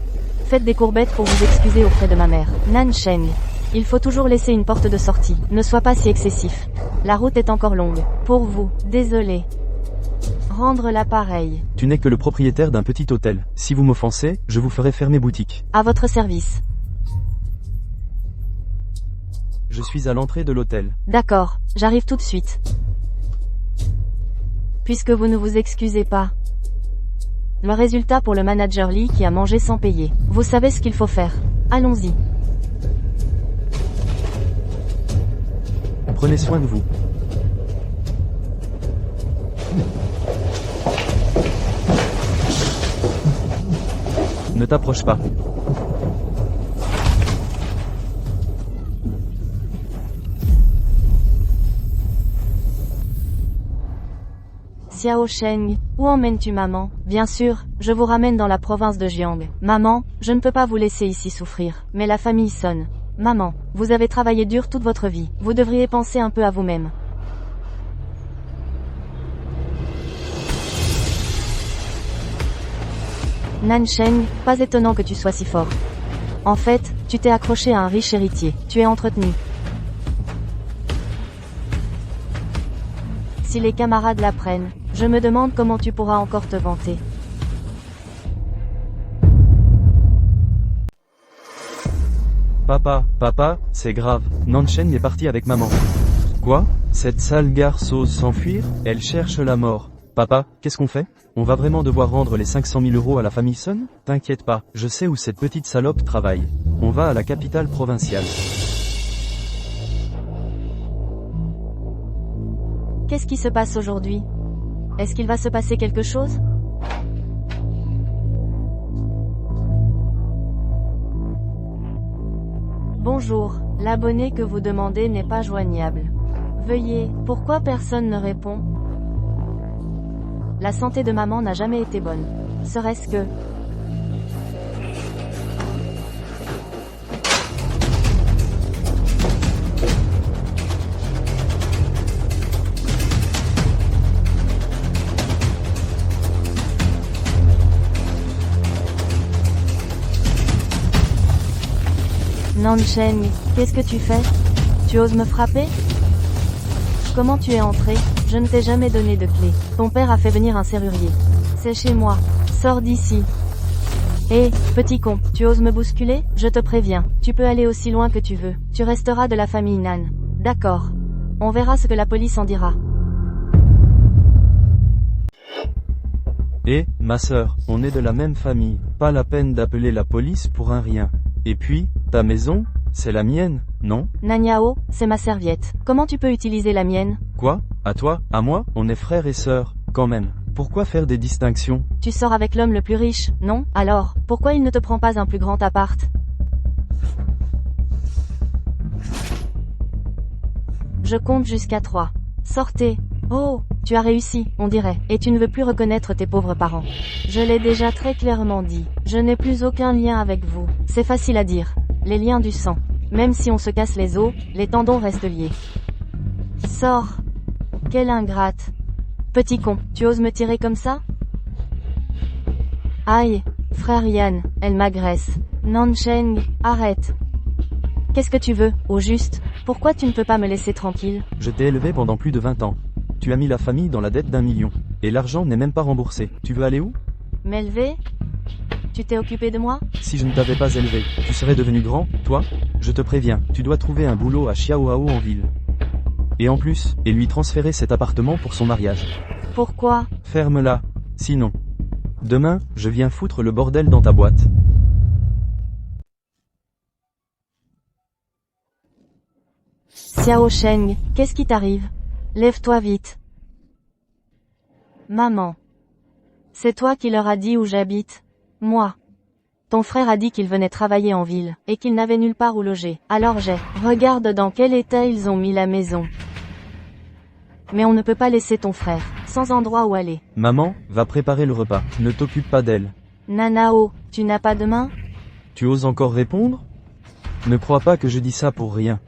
Faites des courbettes pour vous excuser auprès de ma mère. Nansheng. Il faut toujours laisser une porte de sortie. Ne sois pas si excessif. La route est encore longue. Pour vous, désolé. Rendre l'appareil. Tu n'es que le propriétaire d'un petit hôtel. Si vous m'offensez, je vous ferai fermer boutique. À votre service. Je suis à l'entrée de l'hôtel. D'accord, j'arrive tout de suite. Puisque vous ne vous excusez pas. Le résultat pour le manager Li qui a mangé sans payer. Vous savez ce qu'il faut faire. Allons-y. Prenez soin de vous. Ne t'approche pas. Xiao Sheng, où emmènes-tu maman? Bien sûr, je vous ramène dans la province de Jiang. Maman, je ne peux pas vous laisser ici souffrir. Mais la famille sonne. Maman, vous avez travaillé dur toute votre vie. Vous devriez penser un peu à vous-même. Nansheng, pas étonnant que tu sois si fort. En fait, tu t'es accroché à un riche héritier. Tu es entretenu. Si les camarades l'apprennent, je me demande comment tu pourras encore te vanter. Papa, c'est grave. Nansheng est partie avec maman. Quoi? Cette sale garce ose s'enfuir? Elle cherche la mort. Papa, qu'est-ce qu'on fait? On va vraiment devoir rendre les 500 000 € à la famille Sun? T'inquiète pas, je sais où cette petite salope travaille. On va à la capitale provinciale. Qu'est-ce qui se passe aujourd'hui? Est-ce qu'il va se passer quelque chose? Bonjour, l'abonné que vous demandez n'est pas joignable. Veuillez, pourquoi personne ne répond? La santé de maman n'a jamais été bonne. Serait-ce que... Nansheng, qu'est-ce que tu fais? Tu oses me frapper? Comment tu es entré? Je ne t'ai jamais donné de clé. Ton père a fait venir un serrurier. C'est chez moi. Sors d'ici. Hé, petit con, tu oses me bousculer? Je te préviens, tu peux aller aussi loin que tu veux. Tu resteras de la famille Nan. D'accord. On verra ce que la police en dira. Et, ma sœur, on est de la même famille. Pas la peine d'appeler la police pour un rien. Et puis, ta maison, c'est la mienne, non? Nanyao, c'est ma serviette. Comment tu peux utiliser la mienne? Quoi? À toi? À moi? On est frères et sœurs, quand même. Pourquoi faire des distinctions? Tu sors avec l'homme le plus riche, non? Alors, pourquoi il ne te prend pas un plus grand appart? Je compte jusqu'à 3. Sortez. Oh, tu as réussi, on dirait, et tu ne veux plus reconnaître tes pauvres parents. Je l'ai déjà très clairement dit. Je n'ai plus aucun lien avec vous. C'est facile à dire. Les liens du sang. Même si on se casse les os, les tendons restent liés. Sors. Quelle ingrate. Petit con, tu oses me tirer comme ça? Aïe, frère Yan, elle m'agresse. Nansheng, arrête. Qu'est-ce que tu veux, au juste? Pourquoi tu ne peux pas me laisser tranquille? Je t'ai élevé pendant plus de 20 ans. Tu as mis la famille dans la dette d'1 million. Et l'argent n'est même pas remboursé. Tu veux aller où? M'élever? Tu t'es occupé de moi? Si je ne t'avais pas élevé, tu serais devenu grand, toi? Je te préviens, tu dois trouver un boulot à Xiaohao en ville. Et en plus, et lui transférer cet appartement pour son mariage. Pourquoi? Ferme-la. Sinon. Demain, je viens foutre le bordel dans ta boîte. Xiao Sheng, qu'est-ce qui t'arrive? Lève-toi vite. Maman. C'est toi qui leur a dit où j'habite? Moi. Ton frère a dit qu'il venait travailler en ville, et qu'il n'avait nulle part où loger. Alors regarde dans quel état ils ont mis la maison. Mais on ne peut pas laisser ton frère, sans endroit où aller. Maman, va préparer le repas. Ne t'occupe pas d'elle. Nanao, tu n'as pas de main? Tu oses encore répondre? Ne crois pas que je dis ça pour rien.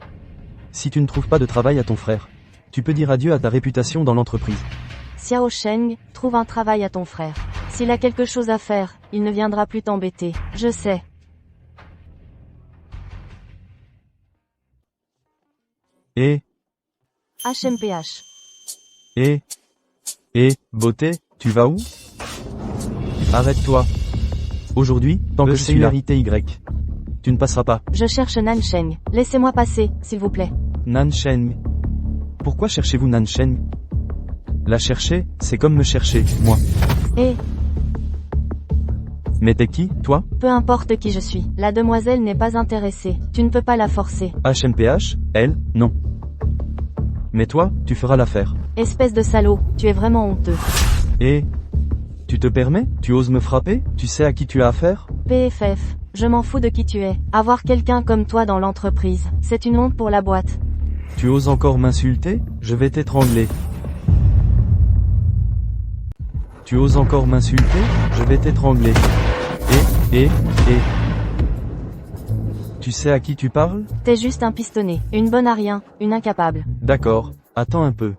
Si tu ne trouves pas de travail à ton frère, tu peux dire adieu à ta réputation dans l'entreprise. Xiao Sheng, trouve un travail à ton frère. S'il a quelque chose à faire, il ne viendra plus t'embêter. Je sais. Et HMPH. Beauté, tu vas où? Arrête-toi. Aujourd'hui, tant que c'est hilarité Y. Tu ne passeras pas. Je cherche Nansheng. Laissez-moi passer, s'il vous plaît. Nansheng. Pourquoi cherchez-vous Nansheng? La chercher, c'est comme me chercher, moi. Mais t'es qui, toi? Peu importe qui je suis. La demoiselle n'est pas intéressée. Tu ne peux pas la forcer. HMPH, elle, non. Mais toi, tu feras l'affaire. Espèce de salaud, tu es vraiment honteux. Tu te permets? Tu oses me frapper? Tu sais à qui tu as affaire? PFF, je m'en fous de qui tu es. Avoir quelqu'un comme toi dans l'entreprise, c'est une honte pour la boîte. Tu oses encore m'insulter? Je vais t'étrangler. Tu oses encore m'insulter? Je vais t'étrangler. Tu sais à qui tu parles? T'es juste un pistonné, une bonne à rien, une incapable. D'accord, attends un peu.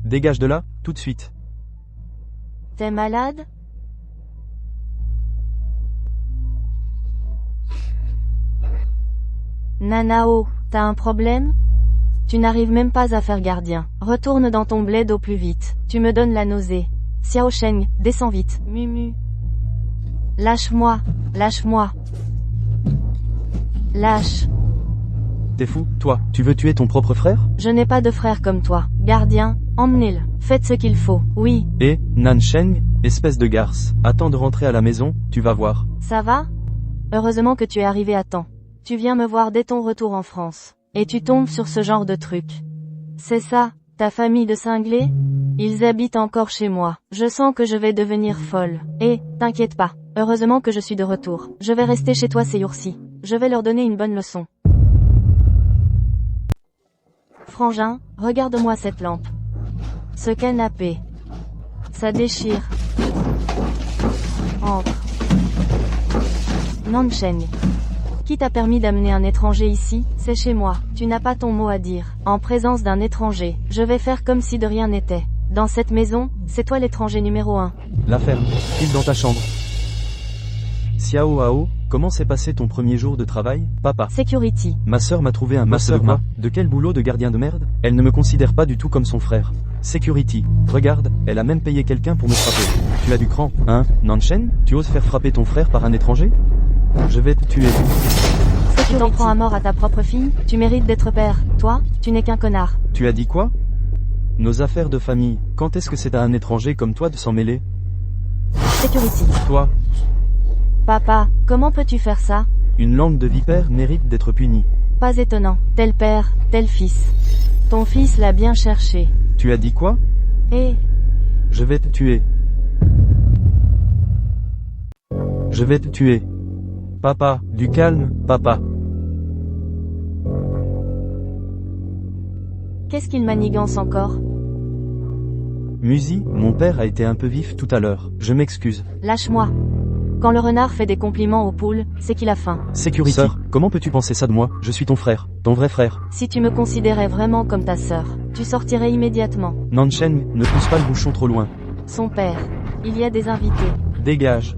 Dégage de là, tout de suite. T'es malade? Nanao, t'as un problème? Tu n'arrives même pas à faire gardien. Retourne dans ton bled au plus vite. Tu me donnes la nausée. Xiao Sheng, descends vite. Mumu. Lâche-moi. Lâche-moi. Lâche. T'es fou, toi, tu veux tuer ton propre frère? Je n'ai pas de frère comme toi. Gardien, emmenez-le. Faites ce qu'il faut, oui. Nansheng, espèce de garce. Attends de rentrer à la maison, tu vas voir. Ça va? Heureusement que tu es arrivé à temps. Tu viens me voir dès ton retour en France. Et tu tombes sur ce genre de truc. C'est ça, ta famille de cinglés? Ils habitent encore chez moi. Je sens que je vais devenir folle. T'inquiète pas. Heureusement que je suis de retour. Je vais rester chez toi ces jours-ci. Je vais leur donner une bonne leçon. Frangin, regarde-moi cette lampe. Ce canapé. Ça déchire. Entre. Nansheng. Qui t'a permis d'amener un étranger ici? C'est chez moi. Tu n'as pas ton mot à dire. En présence d'un étranger, je vais faire comme si de rien n'était. Dans cette maison, c'est toi l'étranger numéro 1. La ferme. File dans ta chambre. Xiao Hao, comment s'est passé ton premier jour de travail, papa? Security. Ma sœur m'a trouvé un poste de quoi? De quel boulot de gardien de merde? Elle ne me considère pas du tout comme son frère. Security. Regarde, elle a même payé quelqu'un pour me frapper. Tu as du cran, hein, Nanshen? Tu oses faire frapper ton frère par un étranger? Je vais te tuer. Tu t'en prends à mort à ta propre fille? Tu mérites d'être père. Toi, tu n'es qu'un connard. Tu as dit quoi? Nos affaires de famille, quand est-ce que c'est à un étranger comme toi de s'en mêler? Security. Toi, Papa, comment peux-tu faire ça? une langue de vipère mérite d'être punie. Pas étonnant. Tel père, tel fils. Ton fils l'a bien cherché. Tu as dit quoi? Et... Je vais te tuer. Je vais te tuer. Papa, du calme, papa. Qu'est-ce qu'il manigance encore? Musi, mon père a été un peu vif tout à l'heure. Je m'excuse. Lâche-moi. Quand le renard fait des compliments aux poules, c'est qu'il a faim. Security. Sœur, comment peux-tu penser ça de moi? Je suis ton frère, ton vrai frère. Si tu me considérais vraiment comme ta sœur, tu sortirais immédiatement. Nanshen, ne pousse pas le bouchon trop loin. Son père. Il y a des invités. Dégage.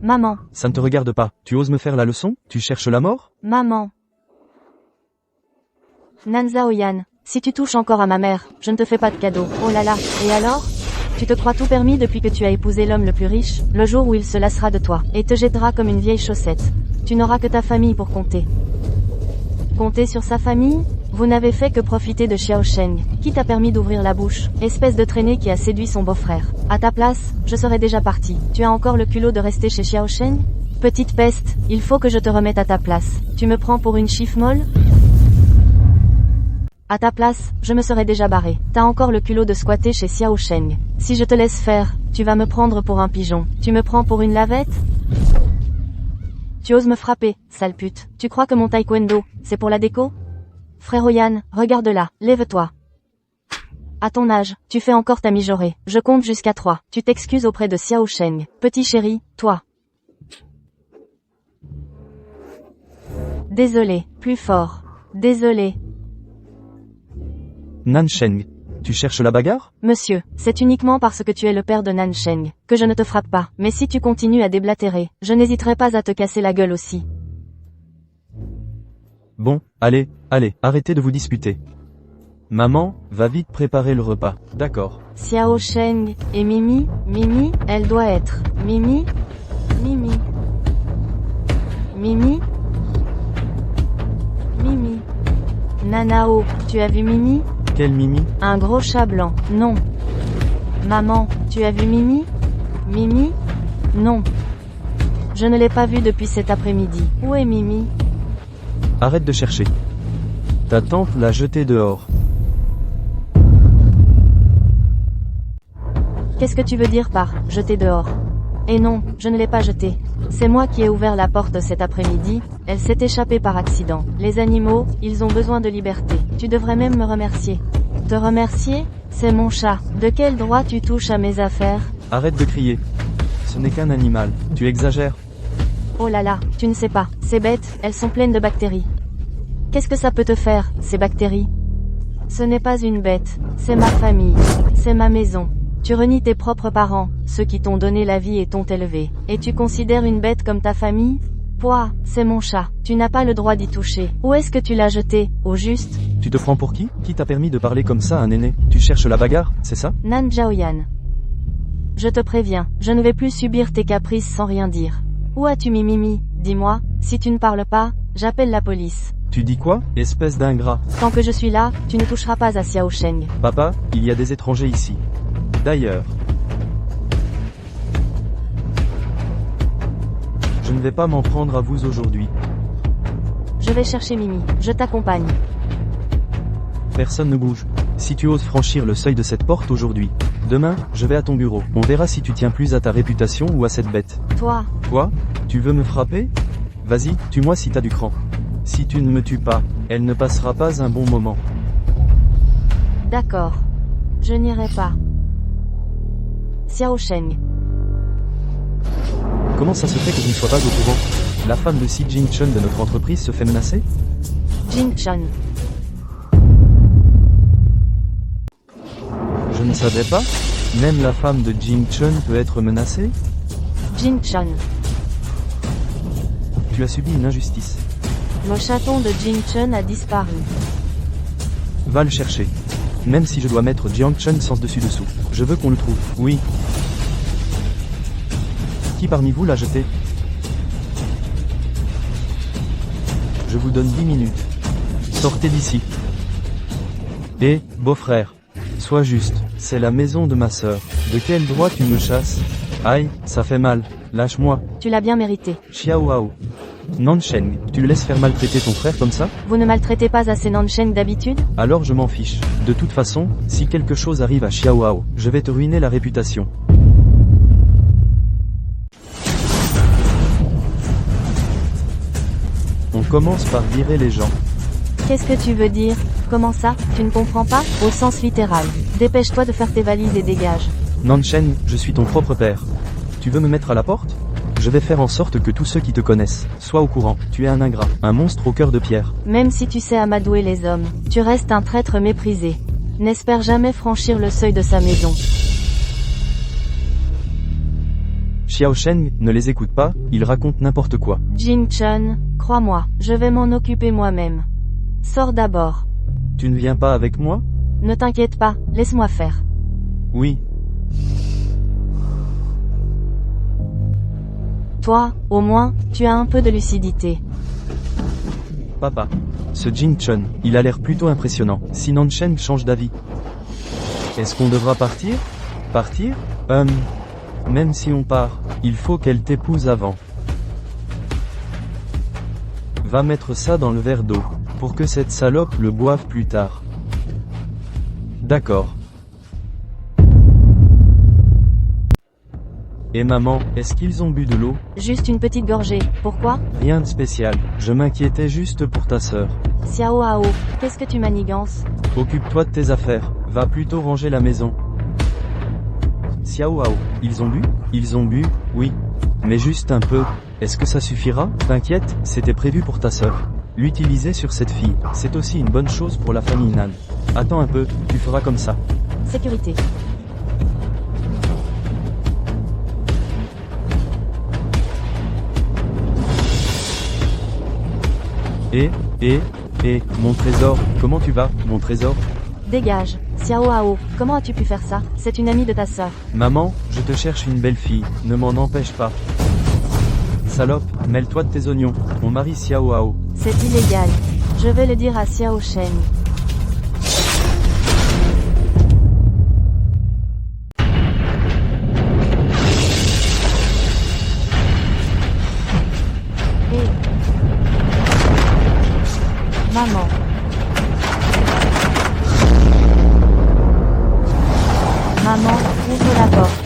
Maman. Ça ne te regarde pas. Tu oses me faire la leçon? Tu cherches la mort? Maman. Nanzaoyan, si tu touches encore à ma mère, je ne te fais pas de cadeau. Oh là là, et alors? Tu te crois tout permis depuis que tu as épousé l'homme le plus riche, le jour où il se lassera de toi, et te jettera comme une vieille chaussette. Tu n'auras que ta famille pour compter. Compter sur sa famille? Vous n'avez fait que profiter de Xiao Sheng, qui t'a permis d'ouvrir la bouche, espèce de traînée qui a séduit son beau-frère. À ta place, je serais déjà parti. Tu as encore le culot de rester chez Xiao Sheng? Petite peste, il faut que je te remette à ta place. Tu me prends pour une chiffre molle? À ta place, je me serais déjà barré. T'as encore le culot de squatter chez Xiao Sheng. Si je te laisse faire, tu vas me prendre pour un pigeon. Tu me prends pour une lavette? Tu oses me frapper, sale pute. Tu crois que mon taekwondo, c'est pour la déco? Frère Oyan, regarde là, lève-toi. À ton âge, tu fais encore ta mijaurée. Je compte jusqu'à 3. Tu t'excuses auprès de Xiao Sheng. Petit chéri, toi. Désolé, plus fort. Désolé. Nanshen, tu cherches la bagarre? Monsieur, c'est uniquement parce que tu es le père de Nansheng que je ne te frappe pas. Mais si tu continues à déblatérer, je n'hésiterai pas à te casser la gueule aussi. Bon, allez, arrêtez de vous disputer. Maman, va vite préparer le repas. D'accord. Xiao Sheng et Mimi, elle doit être. Mimi. Nanao, tu as vu Mimi? Quel Mimi? Un gros chat blanc. Non. Maman, tu as vu Mimi? Non. Je ne l'ai pas vue depuis cet après-midi. Où est Mimi? Arrête de chercher. Ta tante l'a jetée dehors. Qu'est-ce que tu veux dire par « jeter dehors » ? Et non, je ne l'ai pas jetée. C'est moi qui ai ouvert la porte cet après-midi, elle s'est échappée par accident. Les animaux, ils ont besoin de liberté. Tu devrais même me remercier. Te remercier? C'est mon chat. De quel droit tu touches à mes affaires? Arrête de crier. Ce n'est qu'un animal. Tu exagères. Oh là là, tu ne sais pas. Ces bêtes, elles sont pleines de bactéries. Qu'est-ce que ça peut te faire, ces bactéries? Ce n'est pas une bête. C'est ma famille. C'est ma maison. Tu renies tes propres parents, ceux qui t'ont donné la vie et t'ont élevé. Et tu considères une bête comme ta famille? Pouah, c'est mon chat. Tu n'as pas le droit d'y toucher. Où est-ce que tu l'as jeté, au juste? Tu te prends pour qui? Qui t'a permis de parler comme ça à un aîné? Tu cherches la bagarre, c'est ça? Nan Zhaoyan. Je te préviens, je ne vais plus subir tes caprices sans rien dire. Où as-tu mis Mimi? Dis-moi, si tu ne parles pas, j'appelle la police. Tu dis quoi, espèce d'ingrat? Tant que je suis là, tu ne toucheras pas à Xiao Sheng. Papa, il y a des étrangers ici. D'ailleurs, je ne vais pas m'en prendre à vous aujourd'hui. Je vais chercher Mimi, je t'accompagne. Personne ne bouge. Si tu oses franchir le seuil de cette porte aujourd'hui, demain, je vais à ton bureau. On verra si tu tiens plus à ta réputation ou à cette bête. Toi. Quoi? Tu veux me frapper? Vas-y, tue-moi si t'as du cran. Si tu ne me tues pas, elle ne passera pas un bon moment. D'accord. Je n'irai pas. Xiao Sheng. Comment ça se fait que je ne sois pas au courant? La femme de Si Jing-chun de notre entreprise se fait menacer? Jing-chun. Je Je ne savais pas. Même la femme de Jing Chun peut être menacée. Jing Chun. Tu as subi une injustice. Le chaton de Jing Chun a disparu. Va le chercher. Même si je dois mettre Jiang Chun sens dessus-dessous. Je veux qu'on le trouve. Oui. Qui parmi vous l'a jeté? Je vous donne 10 minutes. Sortez d'ici. Et, beau-frère, sois juste, c'est la maison de ma sœur. De quel droit tu me chasses? Aïe, ça fait mal. Lâche-moi. Tu l'as bien mérité. Xiao Hao. Nansheng, tu laisses faire maltraiter ton frère comme ça? Vous ne maltraitez pas assez Nansheng d'habitude? Alors je m'en fiche. De toute façon, si quelque chose arrive à Xiao Hao, je vais te ruiner la réputation. On commence par virer les gens. Qu'est-ce que tu veux dire? Comment ça? Tu ne comprends pas? Au sens littéral. Dépêche-toi de faire tes valises et dégage. Nansheng, je suis ton propre père. Tu veux me mettre à la porte? Je vais faire en sorte que tous ceux qui te connaissent soient au courant. Tu es un ingrat, un monstre au cœur de pierre. Même si tu sais amadouer les hommes, tu restes un traître méprisé. N'espère jamais franchir le seuil de sa maison. Xiao Sheng, ne les écoute pas, ils racontent n'importe quoi. Jing Chun, crois-moi, je vais m'en occuper moi-même. Sors d'abord. Tu ne viens pas avec moi? Ne t'inquiète pas, laisse-moi faire. Oui. Toi, au moins, tu as un peu de lucidité. Papa. Ce Jing Chun, il a l'air plutôt impressionnant. Si Nansheng change d'avis. Est-ce qu'on devra partir? Partir? Même si on part, il faut qu'elle t'épouse avant. Va mettre ça dans le verre d'eau, pour que cette salope le boive plus tard. D'accord. Et maman, est-ce qu'ils ont bu de l'eau? Juste une petite gorgée, pourquoi? Rien de spécial, je m'inquiétais juste pour ta sœur. Xiao Hao, qu'est-ce que tu manigances? Occupe-toi de tes affaires, va plutôt ranger la maison. Xiao Hao, ils ont bu? Ils ont bu, oui. Mais juste un peu. Est-ce que ça suffira? T'inquiète, c'était prévu pour ta sœur. L'utiliser sur cette fille, c'est aussi une bonne chose pour la famille Nan. Attends un peu, tu feras comme ça. Sécurité. Mon trésor, comment tu vas, mon trésor? Dégage. Xiao Hao, comment as-tu pu faire ça? C'est une amie de ta sœur. Maman, je te cherche une belle fille, ne m'en empêche pas. Salope, mêle-toi de tes oignons, mon mari Xiao Hao. C'est illégal. Je vais le dire à Xiao Sheng. Maman. Maman, ouvre la porte.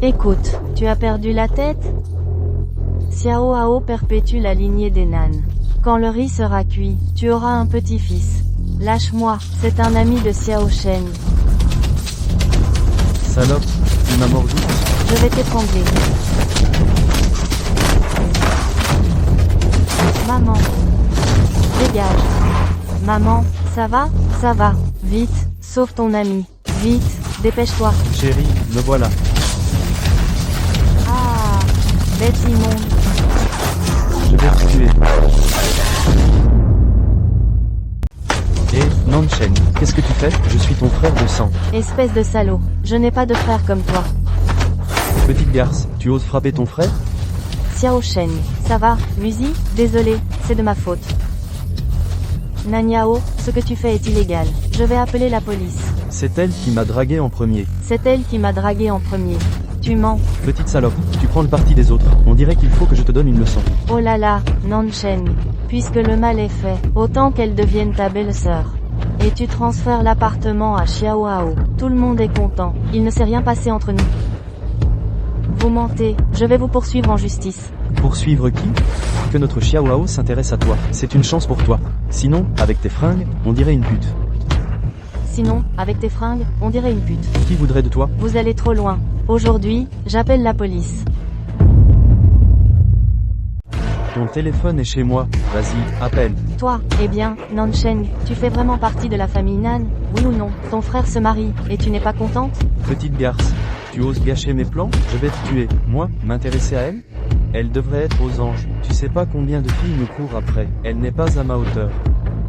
Écoute, tu as perdu la tête? Xiao Hao perpétue la lignée des Nan. Quand le riz sera cuit, tu auras un petit-fils. Lâche-moi, c'est un ami de Xiao Sheng. Salope, tu m'as mordu. Je vais t'étrangler. Maman. Dégage. Maman, ça va? Ça va. Vite, sauve ton ami. Vite, dépêche-toi. Chérie, me voilà. Ah, bête immonde. Je vais te tuer. Nansheng, qu'est-ce que tu fais? Je suis ton frère de sang. Espèce de salaud. Je n'ai pas de frère comme toi. Petite garce, tu oses frapper ton frère? Xiao Sheng, ça va, Musi? Désolé, c'est de ma faute. Nanyao, ce que tu fais est illégal. Je vais appeler la police. C'est elle qui m'a dragué en premier. C'est elle qui m'a dragué en premier. Tu mens. Petite salope, tu prends le parti des autres. On dirait qu'il faut que je te donne une leçon. Oh là là, Nansheng. Puisque le mal est fait, autant qu'elle devienne ta belle-sœur. Et tu transfères l'appartement à Xiao Hao. Tout le monde est content. Il ne s'est rien passé entre nous. Vous mentez, je vais vous poursuivre en justice. Poursuivre qui? Que notre Xiao Hao s'intéresse à toi, c'est une chance pour toi. Sinon, avec tes fringues, on dirait une pute. Sinon, avec tes fringues, on dirait une pute. Qui voudrait de toi? Vous allez trop loin. Aujourd'hui, j'appelle la police. Ton téléphone est chez moi, vas-y, appelle. Toi, eh bien, Nansheng, tu fais vraiment partie de la famille Nan, oui ou non? Ton frère se marie, et tu n'es pas contente? Petite garce, tu oses gâcher mes plans? Je vais te tuer. Moi, m'intéresser à elle? Elle devrait être aux anges. Tu sais pas combien de filles me courent après. Elle n'est pas à ma hauteur.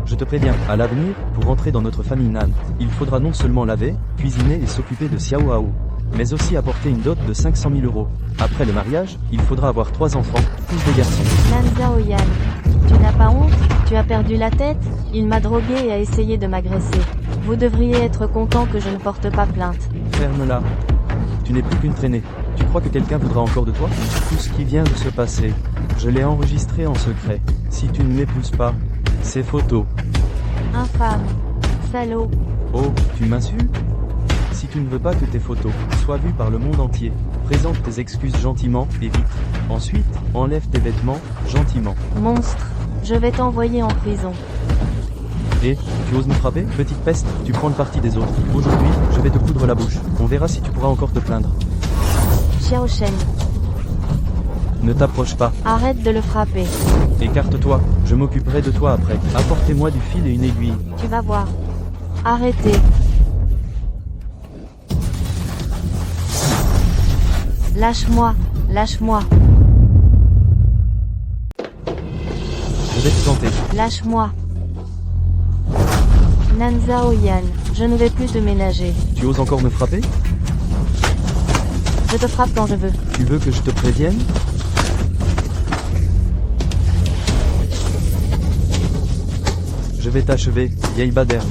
Je te préviens, à l'avenir, pour entrer dans notre famille Nan, il faudra non seulement laver, cuisiner et s'occuper de Xiao Hao, mais aussi apporter une dot de 500 000 euros. Après le mariage, il faudra avoir 3 enfants, tous des garçons. Nan Zhaoyan, tu n'as pas honte? Tu as perdu la tête? Il m'a drogué et a essayé de m'agresser. Vous devriez être content que je ne porte pas plainte. Ferme-la. Tu n'es plus qu'une traînée. Tu crois que quelqu'un voudra encore de toi? Tout ce qui vient de se passer, je l'ai enregistré en secret. Si tu ne m'épouses pas, ces photos. Infâme. Salaud. Oh, tu m'insultes? Si tu ne veux pas que tes photos soient vues par le monde entier, présente tes excuses gentiment et vite. Ensuite, enlève tes vêtements, gentiment. Monstre. Je vais t'envoyer en prison. Et, tu oses me frapper? Petite peste, tu prends le parti des autres. Aujourd'hui, je vais te coudre la bouche. On verra si tu pourras encore te plaindre. Xiao Shen. Ne t'approche pas. Arrête de le frapper. Écarte-toi, je m'occuperai de toi après. Apportez-moi du fil et une aiguille. Tu vas voir. Arrêtez. Lâche-moi, lâche-moi, Je vais te planter. lâche-moi. Nan Zhaoyan, je ne vais plus te ménager. Tu oses encore me frapper? Je te frappe quand je veux. Tu veux que je te prévienne? Je vais t'achever, vieille baderne.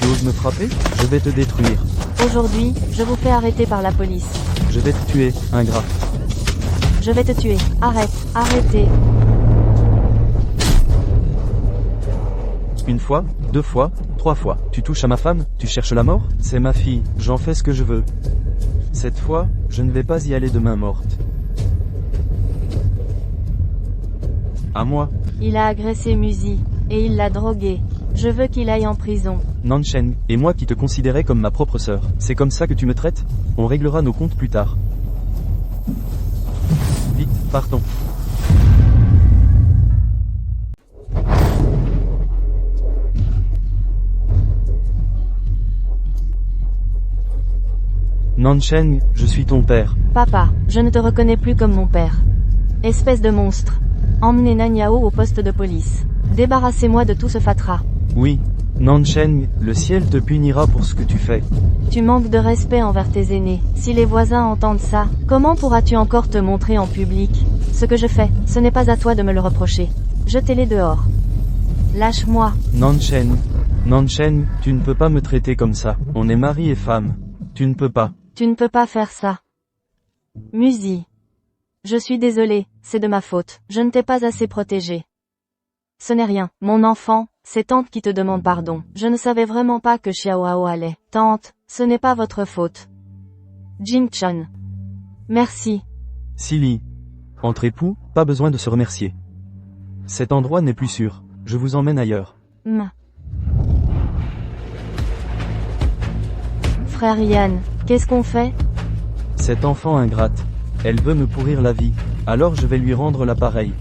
Tu oses me frapper? Je vais te détruire. Aujourd'hui, je vous fais arrêter par la police. Je vais te tuer, ingrat. Je vais te tuer. Arrête, arrêtez. Une fois, 2 fois, 3 fois. Tu touches à ma femme? Tu cherches la mort? C'est ma fille, j'en fais ce que je veux. Cette fois, je ne vais pas y aller de main morte. À moi. Il a agressé Musi, et il l'a drogué. Je veux qu'il aille en prison. Nansheng, et moi qui te considérais comme ma propre sœur. C'est comme ça que tu me traites? On réglera nos comptes plus tard. Vite, partons. Nansheng, je suis ton père. Papa, je ne te reconnais plus comme mon père. Espèce de monstre. Emmenez Nanyao au poste de police. Débarrassez-moi de tout ce fatras. Oui. Nansheng, le ciel te punira pour ce que tu fais. Tu manques de respect envers tes aînés. Si les voisins entendent ça, comment pourras-tu encore te montrer en public? Ce que je fais, ce n'est pas à toi de me le reprocher. Jetez-les dehors. Lâche-moi. Nansheng. Nansheng, tu ne peux pas me traiter comme ça. On est mari et femme. Tu ne peux pas. Tu ne peux pas faire ça. Musi. Je suis désolé, c'est de ma faute. Je ne t'ai pas assez protégé. Ce n'est rien, mon enfant, c'est tante qui te demande pardon. Je ne savais vraiment pas que Xiao Hao allait. Tante, ce n'est pas votre faute. Jing Chun. Merci. Silly. Entre époux, pas besoin de se remercier. Cet endroit n'est plus sûr. Je vous emmène ailleurs. Frère Yan, qu'est-ce qu'on fait? Cette enfant ingrate. Elle veut me pourrir la vie. Alors je vais lui rendre l'appareil.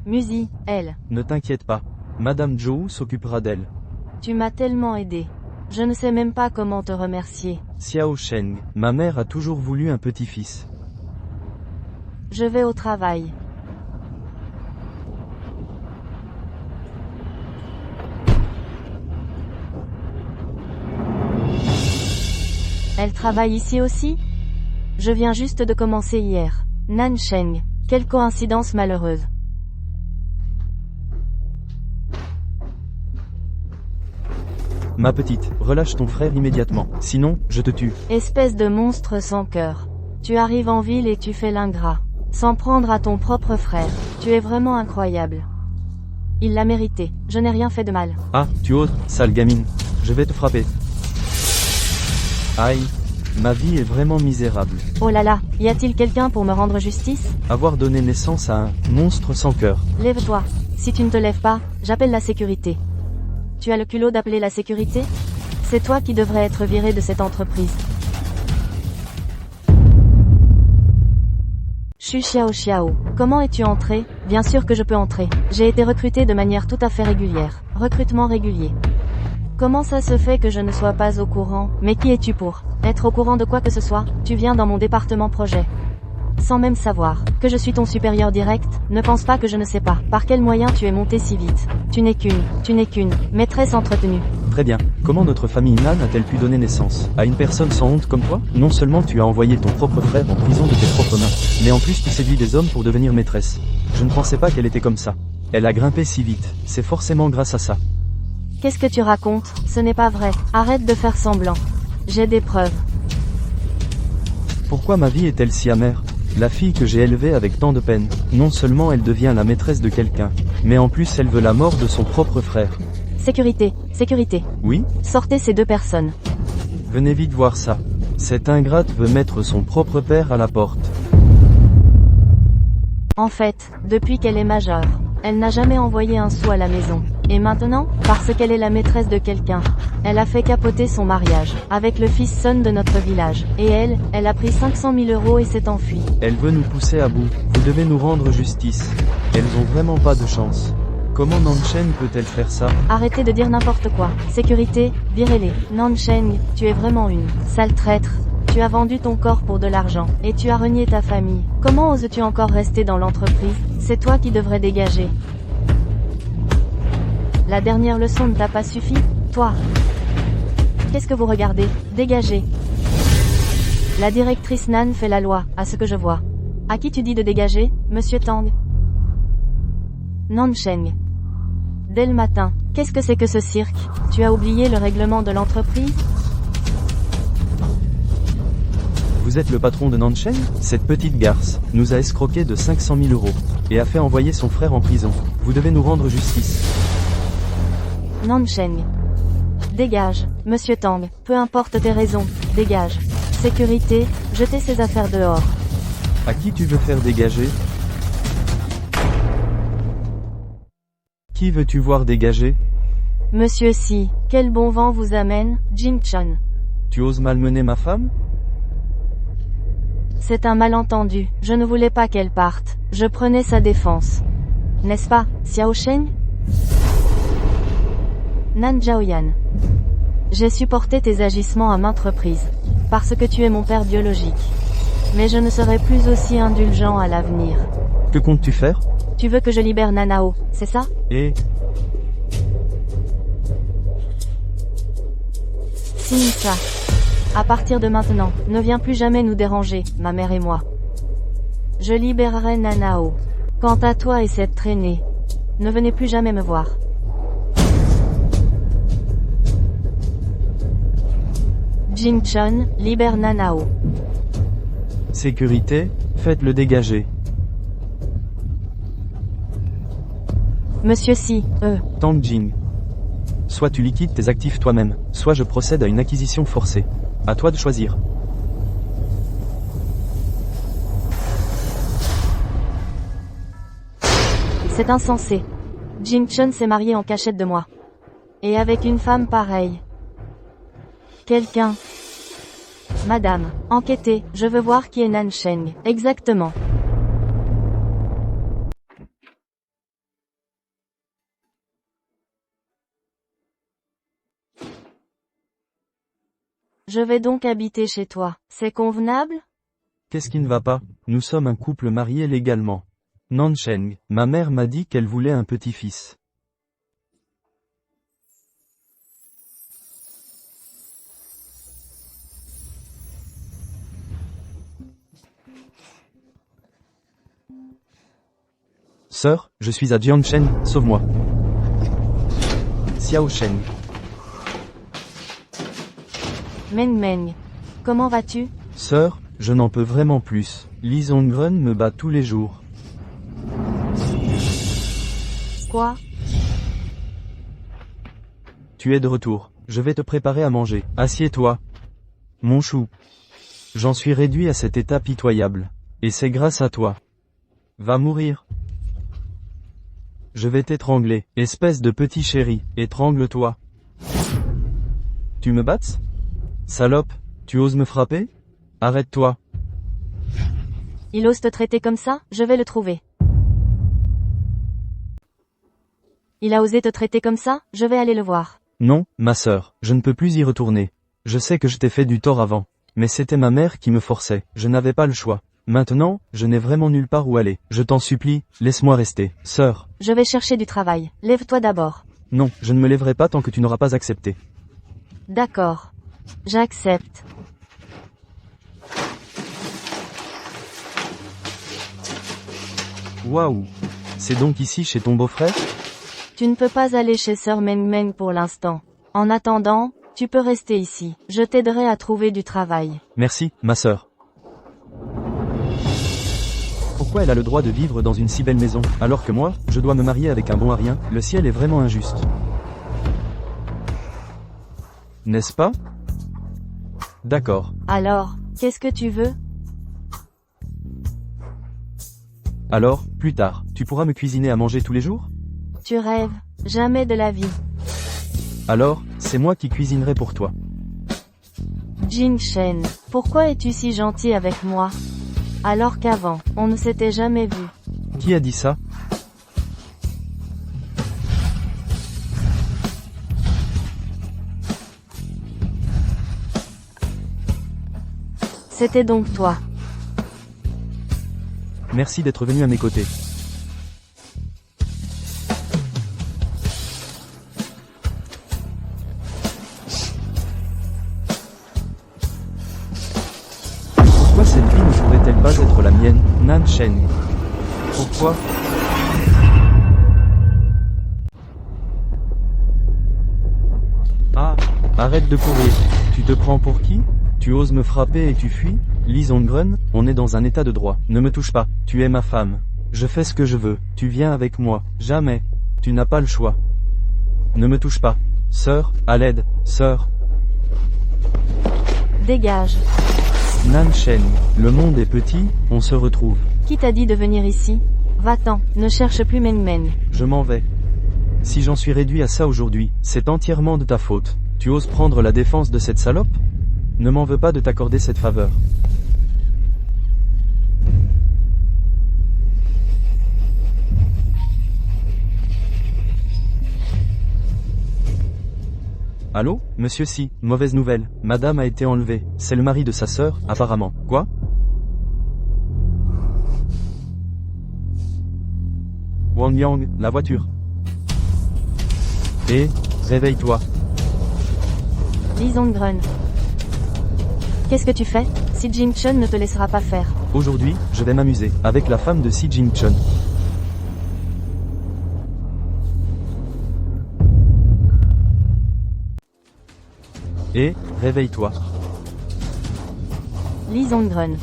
Musi, elle. Ne t'inquiète pas. Madame Zhou s'occupera d'elle. Tu m'as tellement aidé. Je ne sais même pas comment te remercier. Xiao Sheng, ma mère a toujours voulu un petit-fils. Je vais au travail. Elle travaille ici aussi? Je viens juste de commencer hier. Nansheng. Quelle coïncidence malheureuse. Ma petite, relâche ton frère immédiatement. Sinon, je te tue. Espèce de monstre sans cœur. Tu arrives en ville et tu fais l'ingrat. Sans prendre à ton propre frère. Tu es vraiment incroyable. Il l'a mérité. Je n'ai rien fait de mal. Ah, tu oses, sale gamine. Je vais te frapper. Aïe. Ma vie est vraiment misérable. Oh là là, y a-t-il quelqu'un pour me rendre justice? Avoir donné naissance à un monstre sans cœur. Lève-toi. Si tu ne te lèves pas, j'appelle la sécurité. Tu as le culot d'appeler la sécurité? C'est toi qui devrais être viré de cette entreprise. Je suis Xiao Xiao. Comment es-tu entré? Bien sûr que je peux entrer. J'ai été recruté de manière tout à fait régulière. Recrutement régulier. Comment ça se fait que je ne sois pas au courant? Mais qui es-tu pour être au courant de quoi que ce soit? Tu viens dans mon département projet. Sans même savoir que je suis ton supérieur direct, ne pense pas que je ne sais pas par quel moyen tu es monté si vite. Tu n'es qu'une maîtresse entretenue. Très bien. Comment notre famille Nan a-t-elle pu donner naissance à une personne sans honte comme toi? Non seulement tu as envoyé ton propre frère en prison de tes propres mains, mais en plus tu séduis des hommes pour devenir maîtresse. Je ne pensais pas qu'elle était comme ça. Elle a grimpé si vite. C'est forcément grâce à ça. Qu'est-ce que tu racontes? Ce n'est pas vrai. Arrête de faire semblant. J'ai des preuves. Pourquoi ma vie est-elle si amère? La fille que j'ai élevée avec tant de peine, non seulement elle devient la maîtresse de quelqu'un, mais en plus elle veut la mort de son propre frère. Sécurité. Oui? Sortez ces deux personnes. Venez vite voir ça. Cette ingrate veut mettre son propre père à la porte. En fait, depuis qu'elle est majeure, elle n'a jamais envoyé un sou à la maison. Et maintenant, parce qu'elle est la maîtresse de quelqu'un, elle a fait capoter son mariage, avec le fils son de notre village. Et elle a pris 500 000 € et s'est enfuie. Elle veut nous pousser à bout. Vous devez nous rendre justice. Elles ont vraiment pas de chance. Comment Nanchen peut-elle faire ça? Arrêtez de dire n'importe quoi. Sécurité, virez-les. Nansheng, tu es vraiment une sale traître. Tu as vendu ton corps pour de l'argent, et tu as renié ta famille. Comment oses-tu encore rester dans l'entreprise? C'est toi qui devrais dégager. La dernière leçon ne t'a pas suffi? Toi. Qu'est-ce que vous regardez? Dégagez. La directrice Nan fait la loi, à ce que je vois. À qui tu dis de dégager, Monsieur Tang? Nansheng. Dès le matin, qu'est-ce que c'est que ce cirque? Tu as oublié le règlement de l'entreprise? Vous êtes le patron de Nanchen? Cette petite garce nous a escroqué de 500 000 € et a fait envoyer son frère en prison. Vous devez nous rendre justice. Nansheng. Dégage, Monsieur Tang, peu importe tes raisons, dégage. Sécurité, jetez ces affaires dehors. À qui tu veux faire dégager? Qui veux-tu voir dégager? Monsieur Si, quel bon vent vous amène, Jin-chan? Tu oses malmener ma femme? C'est un malentendu, je ne voulais pas qu'elle parte, je prenais sa défense. N'est-ce pas, Xiao Sheng? Nan Zhaoyan. J'ai supporté tes agissements à maintes reprises, parce que tu es mon père biologique. Mais je ne serai plus aussi indulgent à l'avenir. Que comptes-tu faire? Tu veux que je libère Nanao, c'est ça? Et... Signe ça. À partir de maintenant, ne viens plus jamais nous déranger, ma mère et moi. Je libérerai Nanao. Quant à toi et cette traînée, ne venez plus jamais me voir. Jin-chun, libère Nanao. Sécurité, faites-le dégager. Monsieur Si, Tang Jing. Soit tu liquides tes actifs toi-même, soit je procède à une acquisition forcée. À toi de choisir. C'est insensé. Jin-chun s'est marié en cachette de moi. Et avec une femme pareille. Quelqu'un. Madame, enquêtez, je veux voir qui est Nansheng. Exactement. Je vais donc habiter chez toi. C'est convenable? Qu'est-ce qui ne va pas? Nous sommes un couple marié légalement. Nansheng, ma mère m'a dit qu'elle voulait un petit-fils. Sœur, je suis à Jianshen, sauve-moi. Xiao Sheng. Meng Meng. Comment vas-tu? Sœur, je n'en peux vraiment plus. Li Zongren me bat tous les jours. Quoi? Tu es de retour. Je vais te préparer à manger. Assieds-toi. Mon chou. J'en suis réduit à cet état pitoyable. Et c'est grâce à toi. Va mourir. Je vais t'étrangler. Espèce de petit chéri, étrangle-toi. Tu me battes? Salope, tu oses me frapper? Arrête-toi. Il ose te traiter comme ça, je vais le trouver. Il a osé te traiter comme ça, je vais aller le voir. Non, ma sœur, je ne peux plus y retourner. Je sais que je t'ai fait du tort avant. Mais c'était ma mère qui me forçait, je n'avais pas le choix. Maintenant, je n'ai vraiment nulle part où aller. Je t'en supplie, laisse-moi rester, sœur. Je vais chercher du travail. Lève-toi d'abord. Non, je ne me lèverai pas tant que tu n'auras pas accepté. D'accord. J'accepte. Waouh. C'est donc ici chez ton beau-frère? Tu ne peux pas aller chez Sœur Meng Meng pour l'instant. En attendant, tu peux rester ici. Je t'aiderai à trouver du travail. Merci, ma sœur. Pourquoi elle a le droit de vivre dans une si belle maison, alors que moi, je dois me marier avec un bon à rien? Le ciel est vraiment injuste. N'est-ce pas? D'accord. Alors, qu'est-ce que tu veux? Alors, plus tard, tu pourras me cuisiner à manger tous les jours? Tu rêves. Jamais de la vie. Alors, c'est moi qui cuisinerai pour toi. Jing Shen, pourquoi es-tu si gentil avec moi? Alors qu'avant, on ne s'était jamais vu. Qui a dit ça? C'était donc toi. Merci d'être venu à mes côtés. Pourquoi cette vie ne pourrait-elle pas être la mienne, Nan Shen? Pourquoi? Ah, arrête de courir. Tu te prends pour qui? Tu oses me frapper et tu fuis? Lee Zongren, on est dans un état de droit. Ne me touche pas, tu es ma femme. Je fais ce que je veux, tu viens avec moi. Jamais. Tu n'as pas le choix. Ne me touche pas. Sœur, à l'aide, sœur. Dégage. Nan Shen, le monde est petit, on se retrouve. Qui t'a dit de venir ici? Va-t'en, ne cherche plus Meng Meng. Je m'en vais. Si j'en suis réduit à ça aujourd'hui, c'est entièrement de ta faute. Tu oses prendre la défense de cette salope? Ne m'en veux pas de t'accorder cette faveur. Allô, monsieur Si, mauvaise nouvelle, madame a été enlevée, c'est le mari de sa sœur, apparemment. Quoi? Wang Yang, la voiture. Et, réveille-toi. Lee Zongren. Qu'est-ce que tu fais? Si Jing Chun ne te laissera pas faire. Aujourd'hui, je vais m'amuser, avec la femme de Si Jing Chun. Et, réveille-toi. Lee Zongren.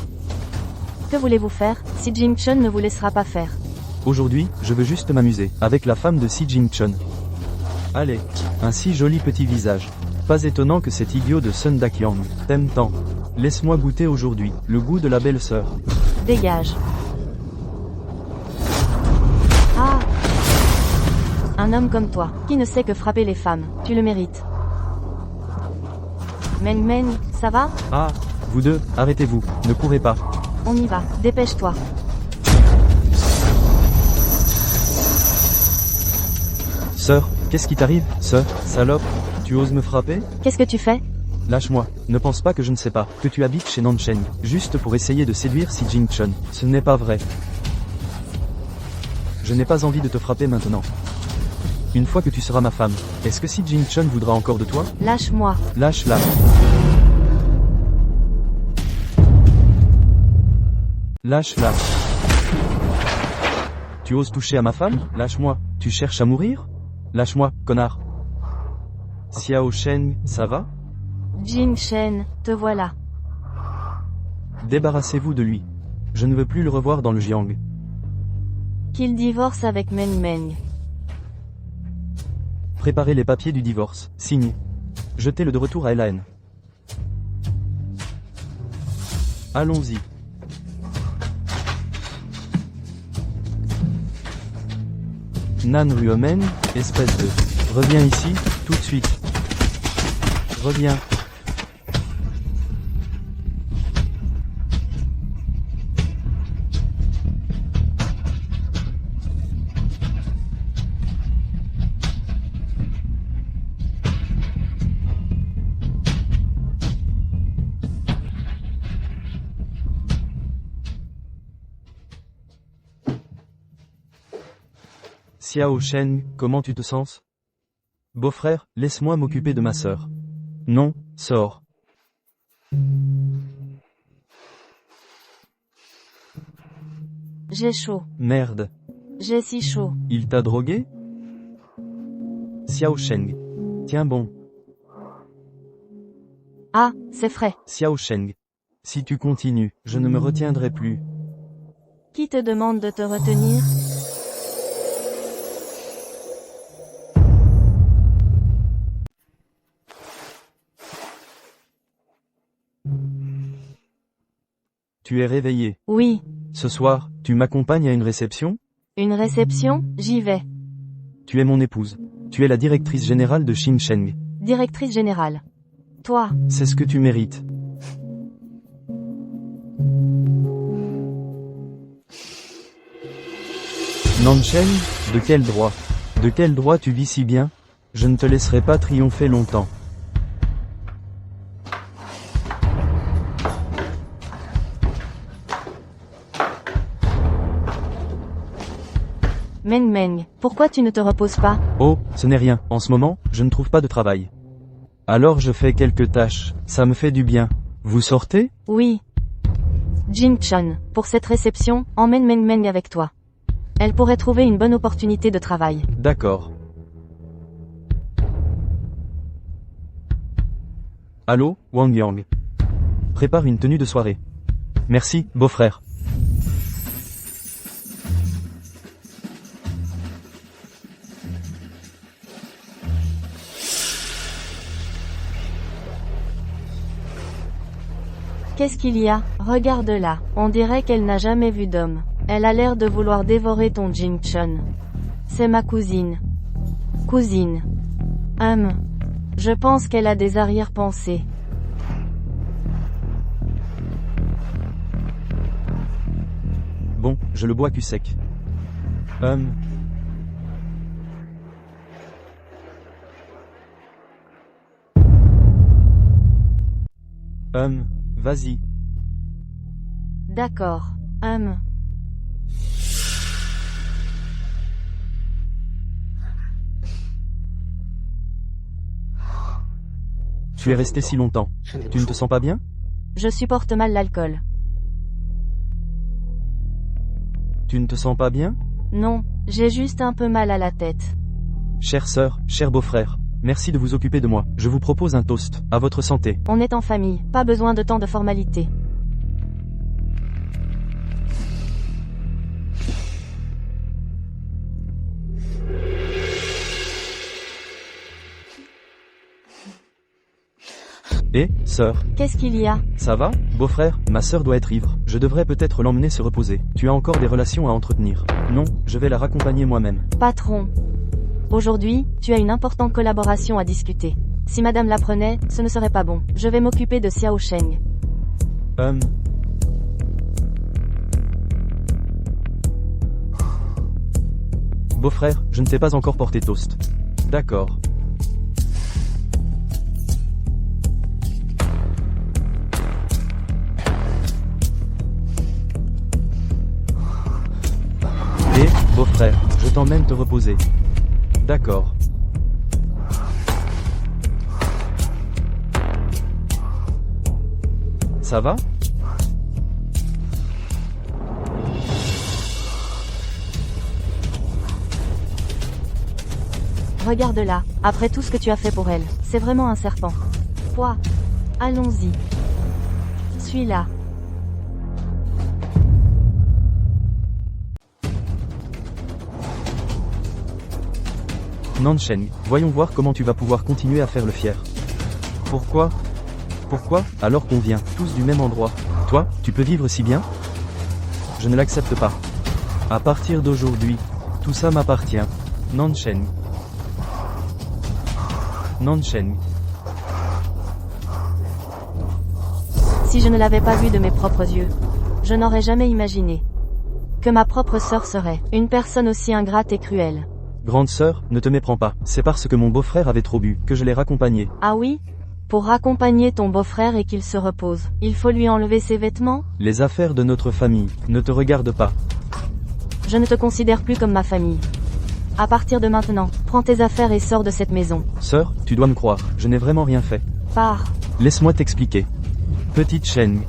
Que voulez-vous faire? Si Jing Chun ne vous laissera pas faire. Aujourd'hui, je veux juste m'amuser, avec la femme de Si Jing Chun. Allez, un si joli petit visage. Pas étonnant que cet idiot de Sun Dakyang t'aime tant. Laisse-moi goûter aujourd'hui, le goût de la belle-sœur. Dégage. Ah! Un homme comme toi, qui ne sait que frapper les femmes, tu le mérites. Meng Meng, ça va? Ah, vous deux, arrêtez-vous, ne courez pas. On y va, dépêche-toi. Sœur, qu'est-ce qui t'arrive, sœur, salope? Tu oses me frapper? Qu'est-ce que tu fais? Lâche-moi, ne pense pas que je ne sais pas, que tu habites chez Nansheng, juste pour essayer de séduire Si Jing Chun. Ce n'est pas vrai. Je n'ai pas envie de te frapper maintenant. Une fois que tu seras ma femme, est-ce que Si Jing Chun voudra encore de toi? Lâche-moi. Lâche-la. Lâche-la. Tu oses toucher à ma femme? Lâche-moi. Tu cherches à mourir? Lâche-moi, connard. Xiao Shen, ça va? Jing Shen, te voilà. Débarrassez-vous de lui. Je ne veux plus le revoir dans le Jiang. Qu'il divorce avec Meng Meng. Préparez les papiers du divorce. Signe. Jetez-le de retour à Elaine. Allons-y. Nan Ruomen, espèce de... Reviens ici, tout de suite. Reviens. Xiao Shen, comment tu te sens? Beau-frère, laisse-moi m'occuper de ma sœur. Non, sors. J'ai chaud. Merde. J'ai si chaud. Il t'a drogué? Xiao Sheng. Tiens bon. Ah, c'est frais. Xiao Sheng. Si tu continues, je ne me retiendrai plus. Qui te demande de te retenir? Tu es réveillé. Oui. Ce soir, tu m'accompagnes à une réception? Une réception? J'y vais. Tu es mon épouse. Tu es la directrice générale de Xinsheng. Directrice générale. Toi. C'est ce que tu mérites. Nansheng, de quel droit? De quel droit tu vis si bien? Je ne te laisserai pas triompher longtemps. Meng Meng, pourquoi tu ne te reposes pas? Oh, ce n'est rien, en ce moment, je ne trouve pas de travail. Alors je fais quelques tâches, ça me fait du bien. Vous sortez? Oui. Jing Chun, pour cette réception, emmène Meng Meng avec toi. Elle pourrait trouver une bonne opportunité de travail. D'accord. Allô, Wang Yang. Prépare une tenue de soirée. Merci, beau-frère. Qu'est-ce qu'il y a? Regarde-la. On dirait qu'elle n'a jamais vu d'homme. Elle a l'air de vouloir dévorer ton Jing Chun. C'est ma cousine. Cousine. Je pense qu'elle a des arrière-pensées. Bon, je le bois cul sec. Vas-y. D'accord. Tu es resté si longtemps. Tu ne te sens pas bien? Je supporte mal l'alcool. Tu ne te sens pas bien? Non, j'ai juste un peu mal à la tête. Chère sœur, cher beau-frère, merci de vous occuper de moi. Je vous propose un toast. À votre santé. On est en famille, pas besoin de tant de formalités. Eh, sœur. Qu'est-ce qu'il y a? Ça va? Beau-frère, ma sœur doit être ivre. Je devrais peut-être l'emmener se reposer. Tu as encore des relations à entretenir. Non, je vais la raccompagner moi-même. Patron. Aujourd'hui, tu as une importante collaboration à discuter. Si madame l'apprenait, ce ne serait pas bon. Je vais m'occuper de Xiao Sheng. Beau-frère, je ne t'ai pas encore porté toast. D'accord. Beau-frère, je t'emmène te reposer. D'accord. Ça va? Regarde-la, après tout ce que tu as fait pour elle, c'est vraiment un serpent. Quoi? Allons-y. Suis-la. Nansheng, voyons voir comment tu vas pouvoir continuer à faire le fier. Pourquoi? Pourquoi, alors qu'on vient tous du même endroit? Toi, tu peux vivre si bien? Je ne l'accepte pas. À partir d'aujourd'hui, tout ça m'appartient. Nansheng. Nansheng. Si je ne l'avais pas vu de mes propres yeux, je n'aurais jamais imaginé que ma propre sœur serait une personne aussi ingrate et cruelle. Grande sœur, ne te méprends pas. C'est parce que mon beau-frère avait trop bu que je l'ai raccompagné. Ah oui? Pour raccompagner ton beau-frère et qu'il se repose, il faut lui enlever ses vêtements? Les affaires de notre famille ne te regardent pas. Je ne te considère plus comme ma famille. À partir de maintenant, prends tes affaires et sors de cette maison. Sœur, tu dois me croire, je n'ai vraiment rien fait. Pars. Laisse-moi t'expliquer. Petite Sheng.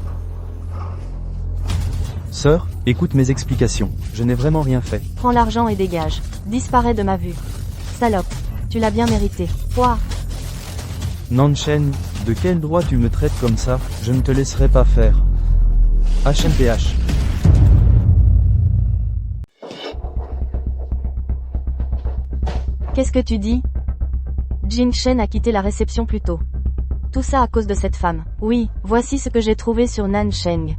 Sœur, écoute mes explications, je n'ai vraiment rien fait. Prends l'argent et dégage. Disparais de ma vue. Salope. Tu l'as bien mérité. Quoi? Nansheng, de quel droit tu me traites comme ça? Je ne te laisserai pas faire. HMPH. Qu'est-ce que tu dis? Jing Shen a quitté la réception plus tôt. Tout ça à cause de cette femme. Oui, voici ce que j'ai trouvé sur Nansheng.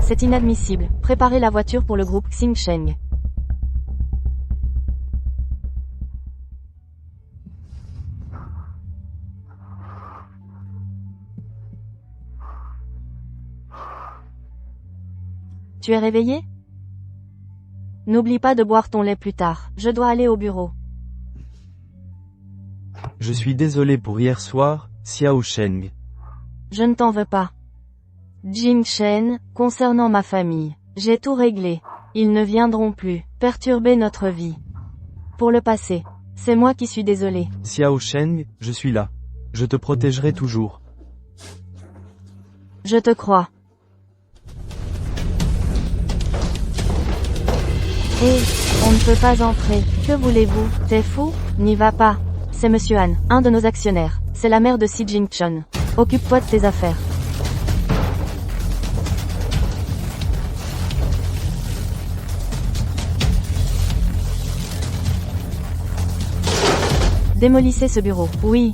C'est inadmissible. Préparez la voiture pour le groupe Xingsheng. Tu es réveillé? N'oublie pas de boire ton lait plus tard. Je dois aller au bureau. Je suis désolé pour hier soir, Xiao Sheng. Je ne t'en veux pas. Jing Shen, concernant ma famille, j'ai tout réglé. Ils ne viendront plus perturber notre vie. Pour le passé, c'est moi qui suis désolé. Xiao Sheng, je suis là. Je te protégerai toujours. Je te crois. Hé, on ne peut pas entrer. Que voulez-vous? T'es fou? N'y va pas. C'est Monsieur Han, un de nos actionnaires. C'est la mère de Si Jing-chun. Occupe-toi de tes affaires. Démolissez ce bureau. Oui.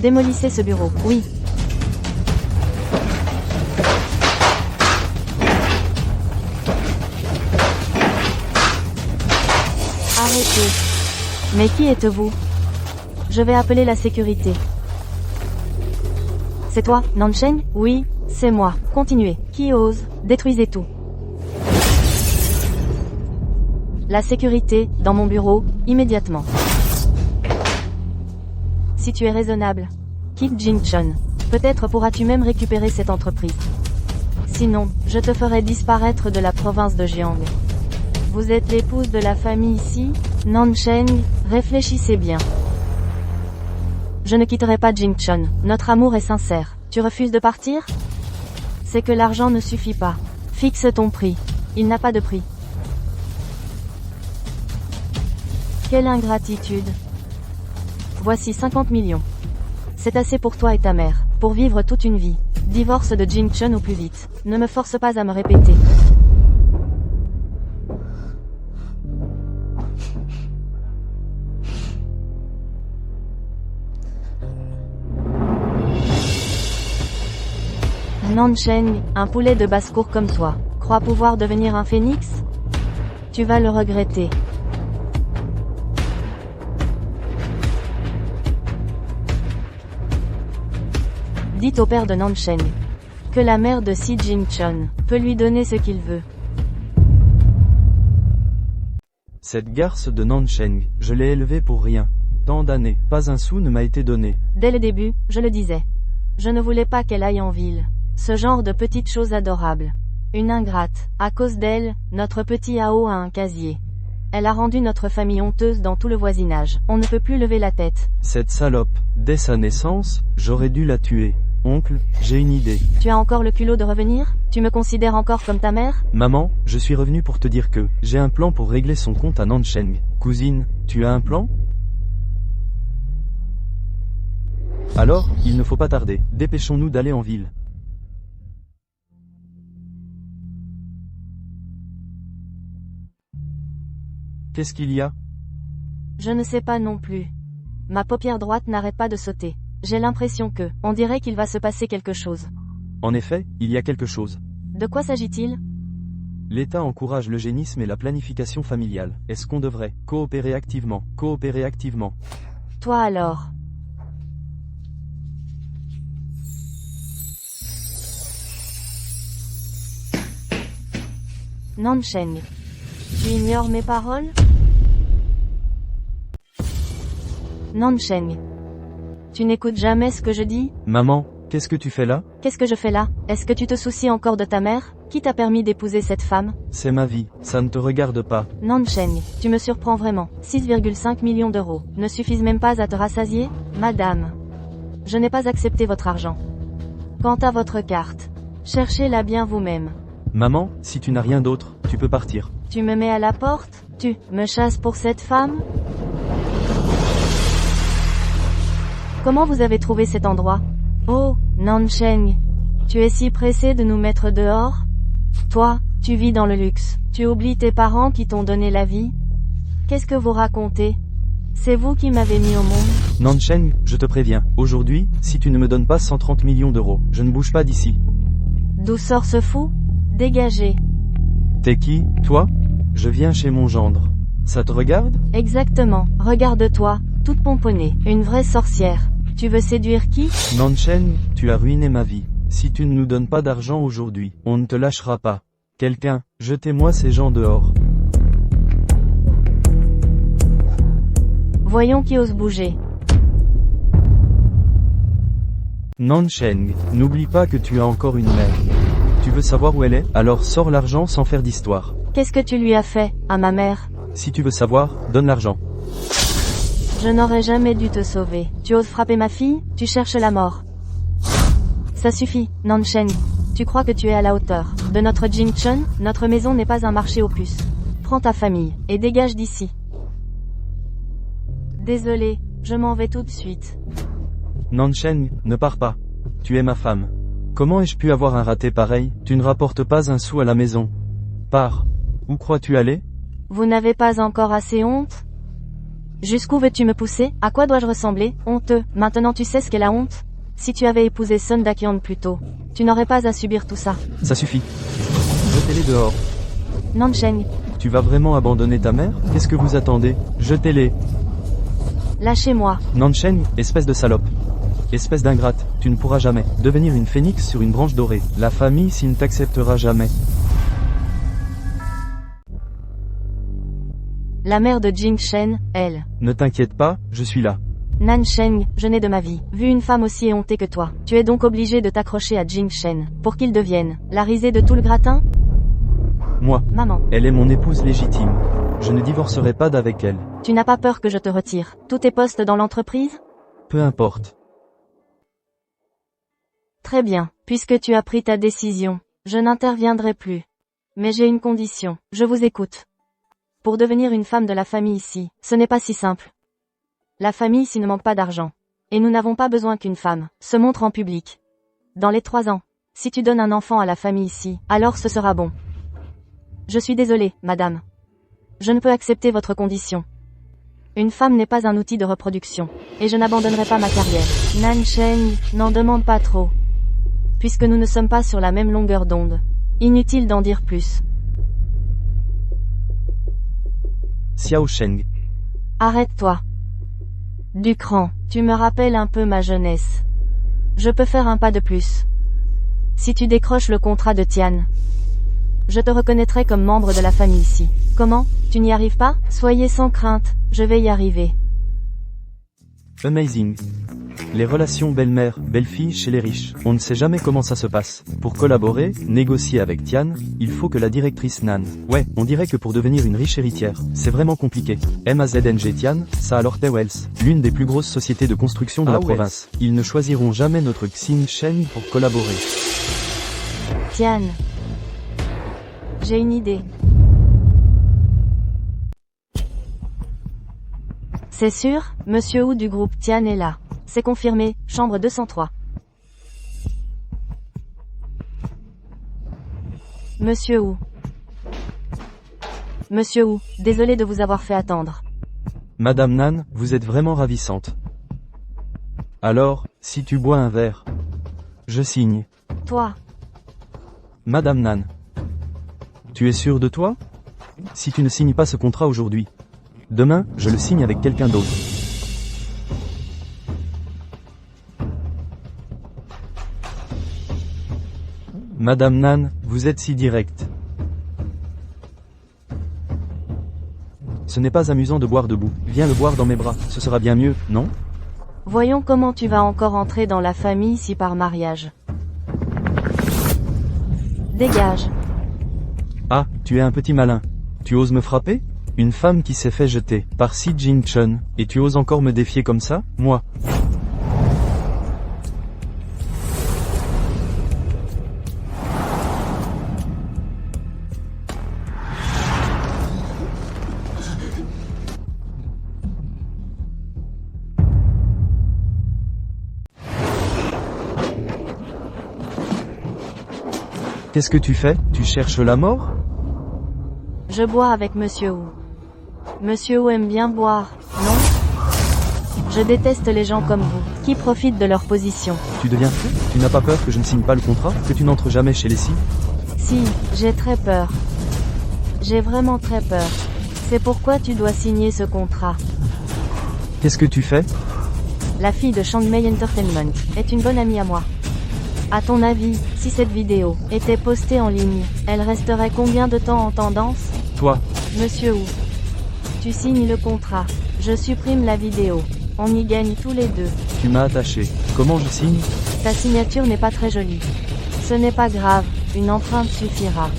Démolissez ce bureau. Oui. Arrêtez. Mais qui êtes-vous? Je vais appeler la sécurité. C'est toi, Nansheng? Oui, c'est moi. Continuez. Qui ose? Détruisez tout. La sécurité, dans mon bureau, immédiatement. Si tu es raisonnable, quitte Jing-chun. Peut-être pourras-tu même récupérer cette entreprise. Sinon, je te ferai disparaître de la province de Jiang. Vous êtes l'épouse de la famille ici? Nansheng, réfléchissez bien. Je ne quitterai pas Jing-chun. Notre amour est sincère. Tu refuses de partir? C'est que l'argent ne suffit pas. Fixe ton prix. Il n'a pas de prix. Quelle ingratitude. Voici 50 millions. C'est assez pour toi et ta mère, pour vivre toute une vie. Divorce de Jing-chun au plus vite. Ne me force pas à me répéter. Nansheng, un poulet de basse-cour comme toi, crois pouvoir devenir un phénix? Tu vas le regretter. Dites au père de Nansheng que la mère de Si Jing-chun peut lui donner ce qu'il veut. Cette garce de Nansheng, je l'ai élevée pour rien. Tant d'années, pas un sou ne m'a été donné. Dès le début, je le disais. Je ne voulais pas qu'elle aille en ville. Ce genre de petite chose adorable. Une ingrate. À cause d'elle, notre petit Ao a un casier. Elle a rendu notre famille honteuse dans tout le voisinage. On ne peut plus lever la tête. Cette salope, dès sa naissance, j'aurais dû la tuer. Oncle, j'ai une idée. Tu as encore le culot de revenir? Tu me considères encore comme ta mère? Maman, je suis revenu pour te dire que j'ai un plan pour régler son compte à Nansheng. Cousine, tu as un plan? Alors, il ne faut pas tarder. Dépêchons-nous d'aller en ville. Qu'est-ce qu'il y a? Je ne sais pas non plus. Ma paupière droite n'arrête pas de sauter. J'ai l'impression que, on dirait qu'il va se passer quelque chose. En effet, il y a quelque chose. De quoi s'agit-il? L'État encourage l'eugénisme et la planification familiale. Est-ce qu'on devrait coopérer activement? Coopérer activement. Toi alors? Nansheng. Tu ignores mes paroles? Nansheng. Tu n'écoutes jamais ce que je dis? Maman, qu'est-ce que tu fais là? Qu'est-ce que je fais là? Est-ce que tu te soucies encore de ta mère? Qui t'a permis d'épouser cette femme? C'est ma vie, ça ne te regarde pas. Nansheng, tu me surprends vraiment. 6,5 millions d'euros ne suffisent même pas à te rassasier? Madame, je n'ai pas accepté votre argent. Quant à votre carte, cherchez-la bien vous-même. Maman, si tu n'as rien d'autre, tu peux partir. Tu me mets à la porte? Tu me chasses pour cette femme? Comment vous avez trouvé cet endroit? Oh, Nansheng, tu es si pressé de nous mettre dehors? Toi, tu vis dans le luxe. Tu oublies tes parents qui t'ont donné la vie? Qu'est-ce que vous racontez? C'est vous qui m'avez mis au monde? Nansheng, je te préviens, aujourd'hui, si tu ne me donnes pas 130 millions d'euros, je ne bouge pas d'ici. D'où sort ce fou? Dégagez. T'es qui, toi? Je viens chez mon gendre. Ça te regarde? Exactement, regarde-toi, toute pomponnée, une vraie sorcière. Tu veux séduire qui? Nansheng, tu as ruiné ma vie. Si tu ne nous donnes pas d'argent aujourd'hui, on ne te lâchera pas. Quelqu'un, jetez-moi ces gens dehors. Voyons qui ose bouger. Nansheng, n'oublie pas que tu as encore une mère. Tu veux savoir où elle est? Alors sors l'argent sans faire d'histoire. Qu'est-ce que tu lui as fait, à ma mère? Si tu veux savoir, donne l'argent. Je n'aurais jamais dû te sauver. Tu oses frapper ma fille? Tu cherches la mort. Ça suffit, Nansheng. Tu crois que tu es à la hauteur de notre Jingchun? Notre maison n'est pas un marché aux puces. Prends ta famille, et dégage d'ici. Désolé, je m'en vais tout de suite. Nansheng, ne pars pas. Tu es ma femme. Comment ai-je pu avoir un raté pareil? Tu ne rapportes pas un sou à la maison. Pars. Où crois-tu aller? Vous n'avez pas encore assez honte? Jusqu'où veux-tu me pousser? À quoi dois-je ressembler? Honteux. Maintenant tu sais ce qu'est la honte? Si tu avais épousé Sun Dakyeon plus tôt, tu n'aurais pas à subir tout ça. Ça suffit. Jetez-les dehors. Nansheng, Tu vas vraiment abandonner ta mère? Qu'est-ce que vous attendez? Jetez-les. lâchez-moi. Nansheng, espèce de salope. Espèce d'ingrate, tu ne pourras jamais devenir une phénix sur une branche dorée. La famille ici ne t'acceptera jamais. La mère de Jingchen, elle. Ne t'inquiète pas, je suis là. Nansheng, je n'ai de ma vie vu une femme aussi éhontée que toi. Tu es donc obligé de t'accrocher à Jingchen pour qu'il devienne la risée de tout le gratin? Moi, Maman, elle est mon épouse légitime. Je ne divorcerai pas d'avec elle. tu n'as pas peur que je te retire tous tes postes dans l'entreprise? Peu importe. Très bien, puisque tu as pris ta décision, je n'interviendrai plus. Mais j'ai une condition, je vous écoute. Pour devenir une femme de la famille ici, ce n'est pas si simple. La famille ici ne manque pas d'argent. Et nous n'avons pas besoin qu'une femme se montre en public. Dans les 3 ans, si tu donnes un enfant à la famille ici, alors ce sera bon. Je suis désolée, madame. Je ne peux accepter votre condition. Une femme n'est pas un outil de reproduction. Et je n'abandonnerai pas ma carrière. Nansheng, n'en demande pas trop. Puisque nous ne sommes pas sur la même longueur d'onde. Inutile d'en dire plus. Xiaosheng. Arrête-toi. Ducran, tu me rappelles un peu ma jeunesse. Je peux faire un pas de plus. Si tu décroches le contrat de Tian, je te reconnaîtrai comme membre de la famille ici. Comment? Tu n'y arrives pas? Soyez sans crainte, je vais y arriver. Amazing. Les relations belle-mère, belle-fille chez les riches. On ne sait jamais comment ça se passe. Pour collaborer, négocier avec Tian, il faut que la directrice Nan. Ouais, on dirait que pour devenir une riche héritière, c'est vraiment compliqué. MAZNG Tian, ça alors Wells, l'une des plus grosses sociétés de construction de la province. Ils ne choisiront jamais notre Xin Shen pour collaborer. Tian. J'ai une idée. C'est sûr, Monsieur Wu du groupe Tian est là. C'est confirmé, chambre 203. Monsieur Wu. Monsieur Wu, désolé de vous avoir fait attendre. Madame Nan, vous êtes vraiment ravissante. Alors, si tu bois un verre, je signe. Toi. Madame Nan. Tu es sûre de toi? Si tu ne signes pas ce contrat aujourd'hui, demain, je le signe avec quelqu'un d'autre. Madame Nan, vous êtes si directe. Ce n'est pas amusant de boire debout. Viens le boire dans mes bras, ce sera bien mieux, non? Voyons comment tu vas encore entrer dans la famille si par mariage. Dégage. Ah, tu es un petit malin. Tu oses me frapper? Une femme qui s'est fait jeter par Si Jin-chun, et tu oses encore me défier comme ça, moi? Qu'est-ce que tu fais? Tu cherches la mort? Je bois avec Monsieur Wu. Monsieur Wu aime bien boire, non? Je déteste les gens comme vous, qui profitent de leur position. Tu deviens fou? Tu n'as pas peur que je ne signe pas le contrat? Que tu n'entres jamais chez les Si? Si, j'ai très peur. J'ai vraiment très peur. C'est pourquoi tu dois signer ce contrat. Qu'est-ce que tu fais? La fille de Changmei Entertainment est une bonne amie à moi. À ton avis, si cette vidéo était postée en ligne, elle resterait combien de temps en tendance? Toi. Monsieur Wu. Tu signes le contrat. Je supprime la vidéo. On y gagne tous les deux. Tu m'as attaché. Comment je signe? Ta signature n'est pas très jolie. Ce n'est pas grave, une empreinte suffira.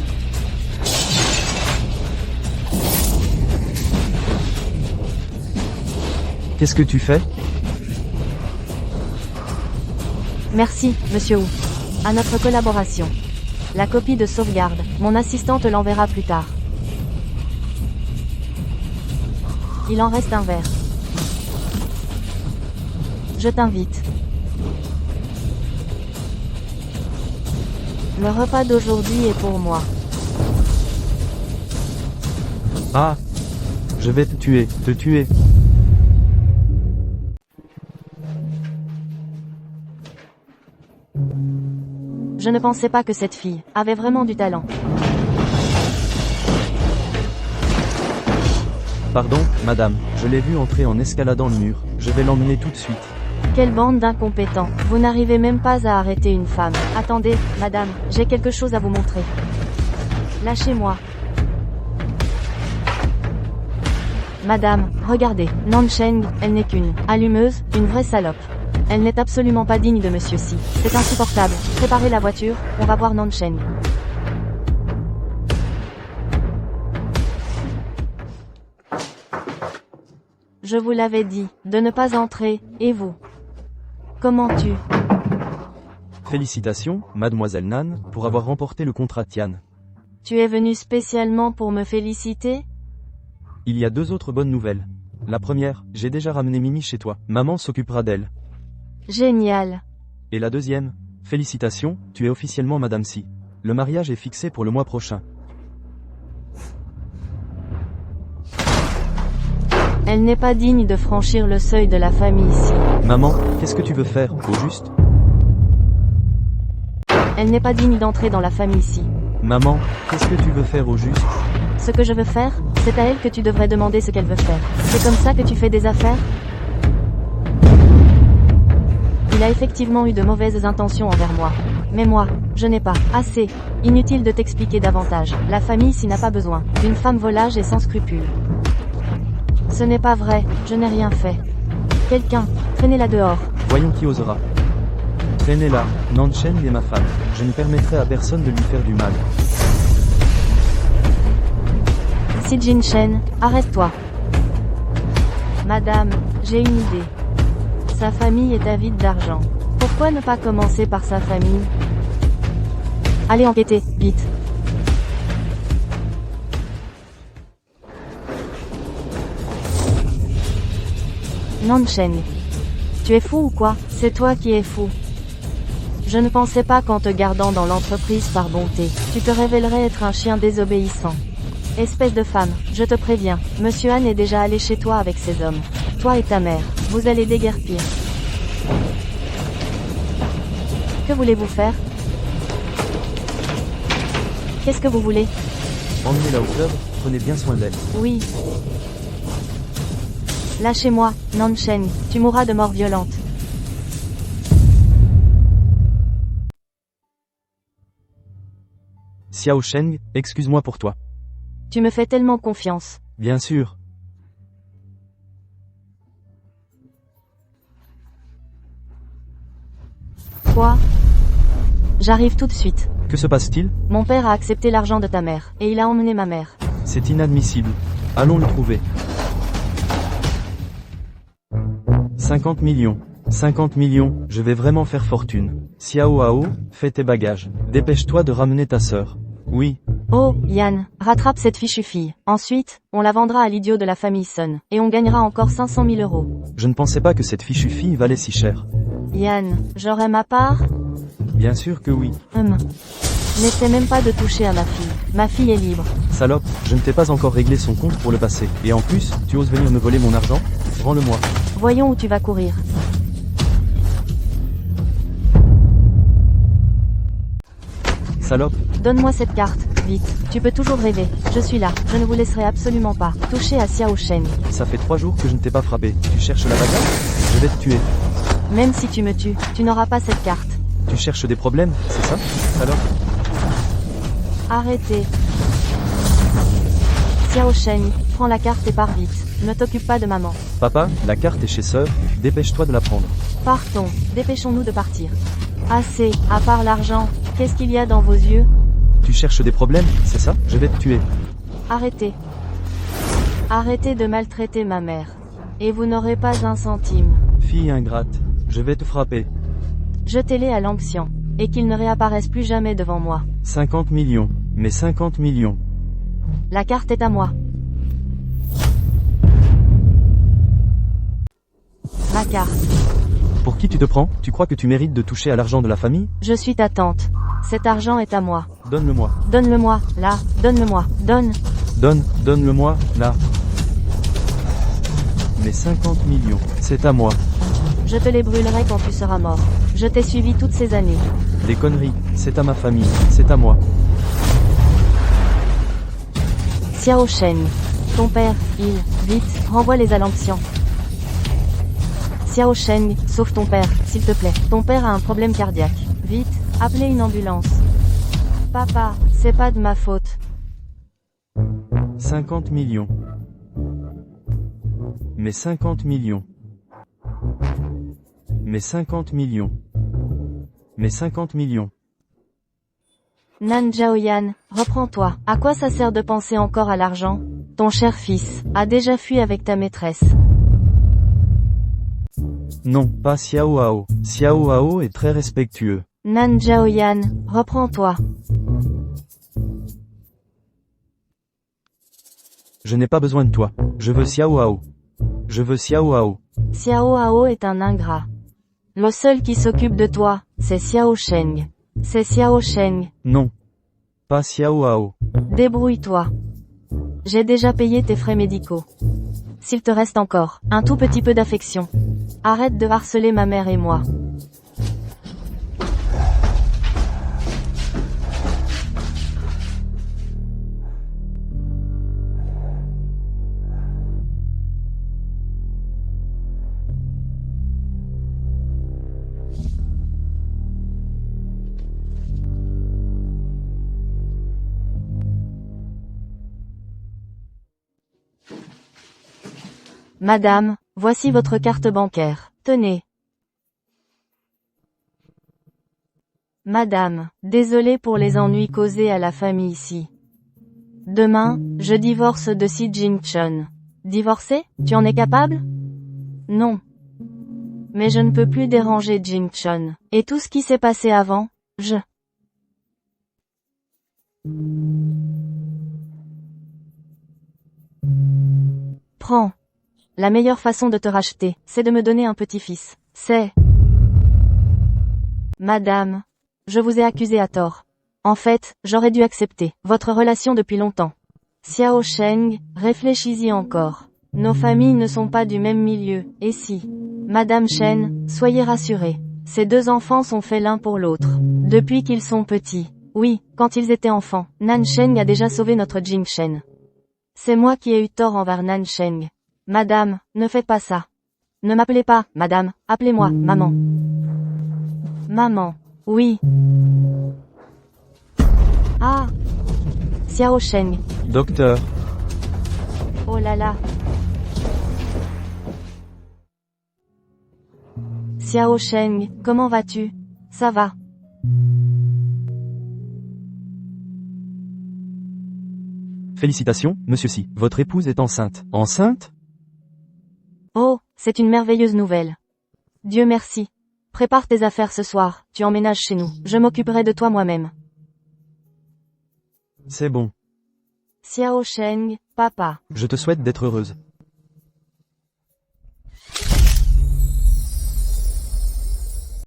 Qu'est-ce que tu fais? Merci, Monsieur Wu. À notre collaboration. La copie de sauvegarde, mon assistante l'enverra plus tard. Il en reste un verre. Je t'invite. Le repas d'aujourd'hui est pour moi. Ah! Je vais te tuer, te tuer. Je ne pensais pas que cette fille avait vraiment du talent. Pardon, madame, je l'ai vue entrer en escaladant le mur. Je vais l'emmener tout de suite. Quelle bande d'incompétents. Vous n'arrivez même pas à arrêter une femme. Attendez, madame, j'ai quelque chose à vous montrer. Lâchez-moi. Madame, regardez, Nansheng, elle n'est qu'une allumeuse, une vraie salope. Elle n'est absolument pas digne de Monsieur Si. C'est insupportable. Préparez la voiture, on va voir Nansheng. Je vous l'avais dit, de ne pas entrer, et vous? Comment tu? Félicitations, mademoiselle Nan, pour avoir remporté le contrat Tian. Tu es venu spécialement pour me féliciter? Il y a deux autres bonnes nouvelles. La première, j'ai déjà ramené Mimi chez toi. Maman s'occupera d'elle. Génial. Et la deuxième, félicitations, tu es officiellement Madame Si. Le mariage est fixé pour le mois prochain. Elle n'est pas digne de franchir le seuil de la famille Si. Maman, qu'est-ce que tu veux faire, au juste? Elle n'est pas digne d'entrer dans la famille Si. Maman, qu'est-ce que tu veux faire au juste? Ce que je veux faire, c'est à elle que tu devrais demander ce qu'elle veut faire. C'est comme ça que tu fais des affaires? Il a effectivement eu de mauvaises intentions envers moi. Mais moi, je n'ai pas assez. Inutile de t'expliquer davantage. La famille Si n'a pas besoin d'une femme volage et sans scrupules. Ce n'est pas vrai, je n'ai rien fait. Quelqu'un, traînez-la dehors. Voyons qui osera. Traînez-la, Nansheng est ma femme. Je ne permettrai à personne de lui faire du mal. Si Jin-chen, arrête-toi. Madame, j'ai une idée. Sa famille est avide d'argent. Pourquoi ne pas commencer par sa famille? Allez enquêter, vite. Nansheng. Tu es fou ou quoi? C'est toi qui es fou. Je ne pensais pas qu'en te gardant dans l'entreprise par bonté, tu te révélerais être un chien désobéissant. Espèce de femme, je te préviens, Monsieur Han est déjà allé chez toi avec ses hommes. Toi et ta mère, vous allez déguerpir. Que voulez-vous faire? Qu'est-ce que vous voulez? Emmenez-la au club, prenez bien soin d'elle. Oui. Lâchez-moi, Nansheng, tu mourras de mort violente. Xiao Sheng, excuse-moi pour toi. Tu me fais tellement confiance. Bien sûr. Quoi? J'arrive tout de suite. Que se passe-t-il? Mon père a accepté l'argent de ta mère, et il a emmené ma mère. C'est inadmissible. Allons le trouver. 50 millions. 50 millions, je vais vraiment faire fortune. Xiao Hao, fais tes bagages. Dépêche-toi de ramener ta sœur. Oui, Oh, Yann, rattrape cette fichue fille. Ensuite, on la vendra à l'idiot de la famille Sun, et on gagnera encore 500 000 euros. je ne pensais pas que cette fichue fille valait si cher. Yann, j'aurai ma part? Bien sûr que oui. N'essaie même pas de toucher à ma fille. Ma fille est libre. Salope, je ne t'ai pas encore réglé son compte pour le passé. Et en plus, tu oses venir me voler mon argent? Rends-le-moi. Voyons où tu vas courir. Salope, Donne-moi cette carte, vite. Tu peux toujours rêver. Je suis là. Je ne vous laisserai absolument pas toucher à Xiao Shen. ça fait 3 jours que je ne t'ai pas frappé. Tu cherches la bagarre? Je vais te tuer. Même si tu me tues, tu n'auras pas cette carte. Tu cherches des problèmes, c'est ça? Salope, Arrêtez. Xiao Shen, prends la carte et pars vite. Ne t'occupe pas de maman. papa, la carte est chez sœur, dépêche-toi de la prendre. Partons. Dépêchons-nous de partir. Assez. À part l'argent, qu'est-ce qu'il y a dans vos yeux? Tu cherches des problèmes, c'est ça? Je vais te tuer. Arrêtez. Arrêtez de maltraiter ma mère. Et vous n'aurez pas un centime. Fille ingrate, je vais te frapper. Jetez-les à l'onction. Et qu'ils ne réapparaissent plus jamais devant moi. 50 millions, mais 50 millions. La carte est à moi. Ma carte. Pour qui tu te prends? Tu crois que tu mérites de toucher à l'argent de la famille? Je suis ta tante. Cet argent est à moi. Donne-le-moi. Donne-le-moi, là. Donne-le-moi. Donne. Donne-le-moi, là. Mais 50 millions, c'est à moi. Je te les brûlerai quand tu seras mort. Je t'ai suivi toutes ces années. Des conneries, c'est à ma famille, c'est à moi. Xiao Shen. Ton père, vite, renvoie-les à l'onction. Xiao Shen, sauve ton père, s'il te plaît. Ton père a un problème cardiaque. Vite, appelez une ambulance. Papa, c'est pas de ma faute. 50 millions. Mais 50 millions. Mais 50 millions. Mais 50 millions. Nan Zhaoyan, reprends-toi. À quoi ça sert de penser encore à l'argent? Ton cher fils a déjà fui avec ta maîtresse. Non, pas Xiao Hao. Xiao Hao est très respectueux. Nan Zhaoyan, reprends-toi. Je n'ai pas besoin de toi. Je veux Xiao Hao. Je veux Xiao Hao. Xiao Hao est un ingrat. Le seul qui s'occupe de toi, c'est Xiao Sheng. C'est Xiao Sheng. Non. Pas Xiao Hao. Débrouille-toi. J'ai déjà payé tes frais médicaux. S'il te reste encore un tout petit peu d'affection, arrête de harceler ma mère et moi. Madame, voici votre carte bancaire. Tenez. Madame, désolée pour les ennuis causés à la famille ici. Demain, je divorce de Si Jing-chun. Divorcer? Tu en es capable? Non. Mais je ne peux plus déranger Jing-chun. Et tout ce qui s'est passé avant, Prends. La meilleure façon de te racheter, c'est de me donner un petit-fils. Madame, je vous ai accusé à tort. En fait, j'aurais dû accepter votre relation depuis longtemps. Xiao Sheng, réfléchis-y encore. Nos familles ne sont pas du même milieu, et si. Madame Shen, soyez rassurée. Ces deux enfants sont faits l'un pour l'autre. Depuis qu'ils sont petits. Oui, quand ils étaient enfants, Nan Sheng a déjà sauvé notre Jing Shen. C'est moi qui ai eu tort envers Nan Sheng. Madame, ne faites pas ça. Ne m'appelez pas, madame, appelez-moi, maman. Maman. Oui. Ah. Xiao Sheng. Docteur, Oh là là. Xiao Sheng, comment vas-tu? Ça va. Félicitations, monsieur Si. Votre épouse est enceinte. Enceinte? Oh, c'est une merveilleuse nouvelle. Dieu merci. Prépare tes affaires ce soir, tu emménages chez nous. Je m'occuperai de toi moi-même. C'est bon. Xiao Sheng, papa. Je te souhaite d'être heureuse.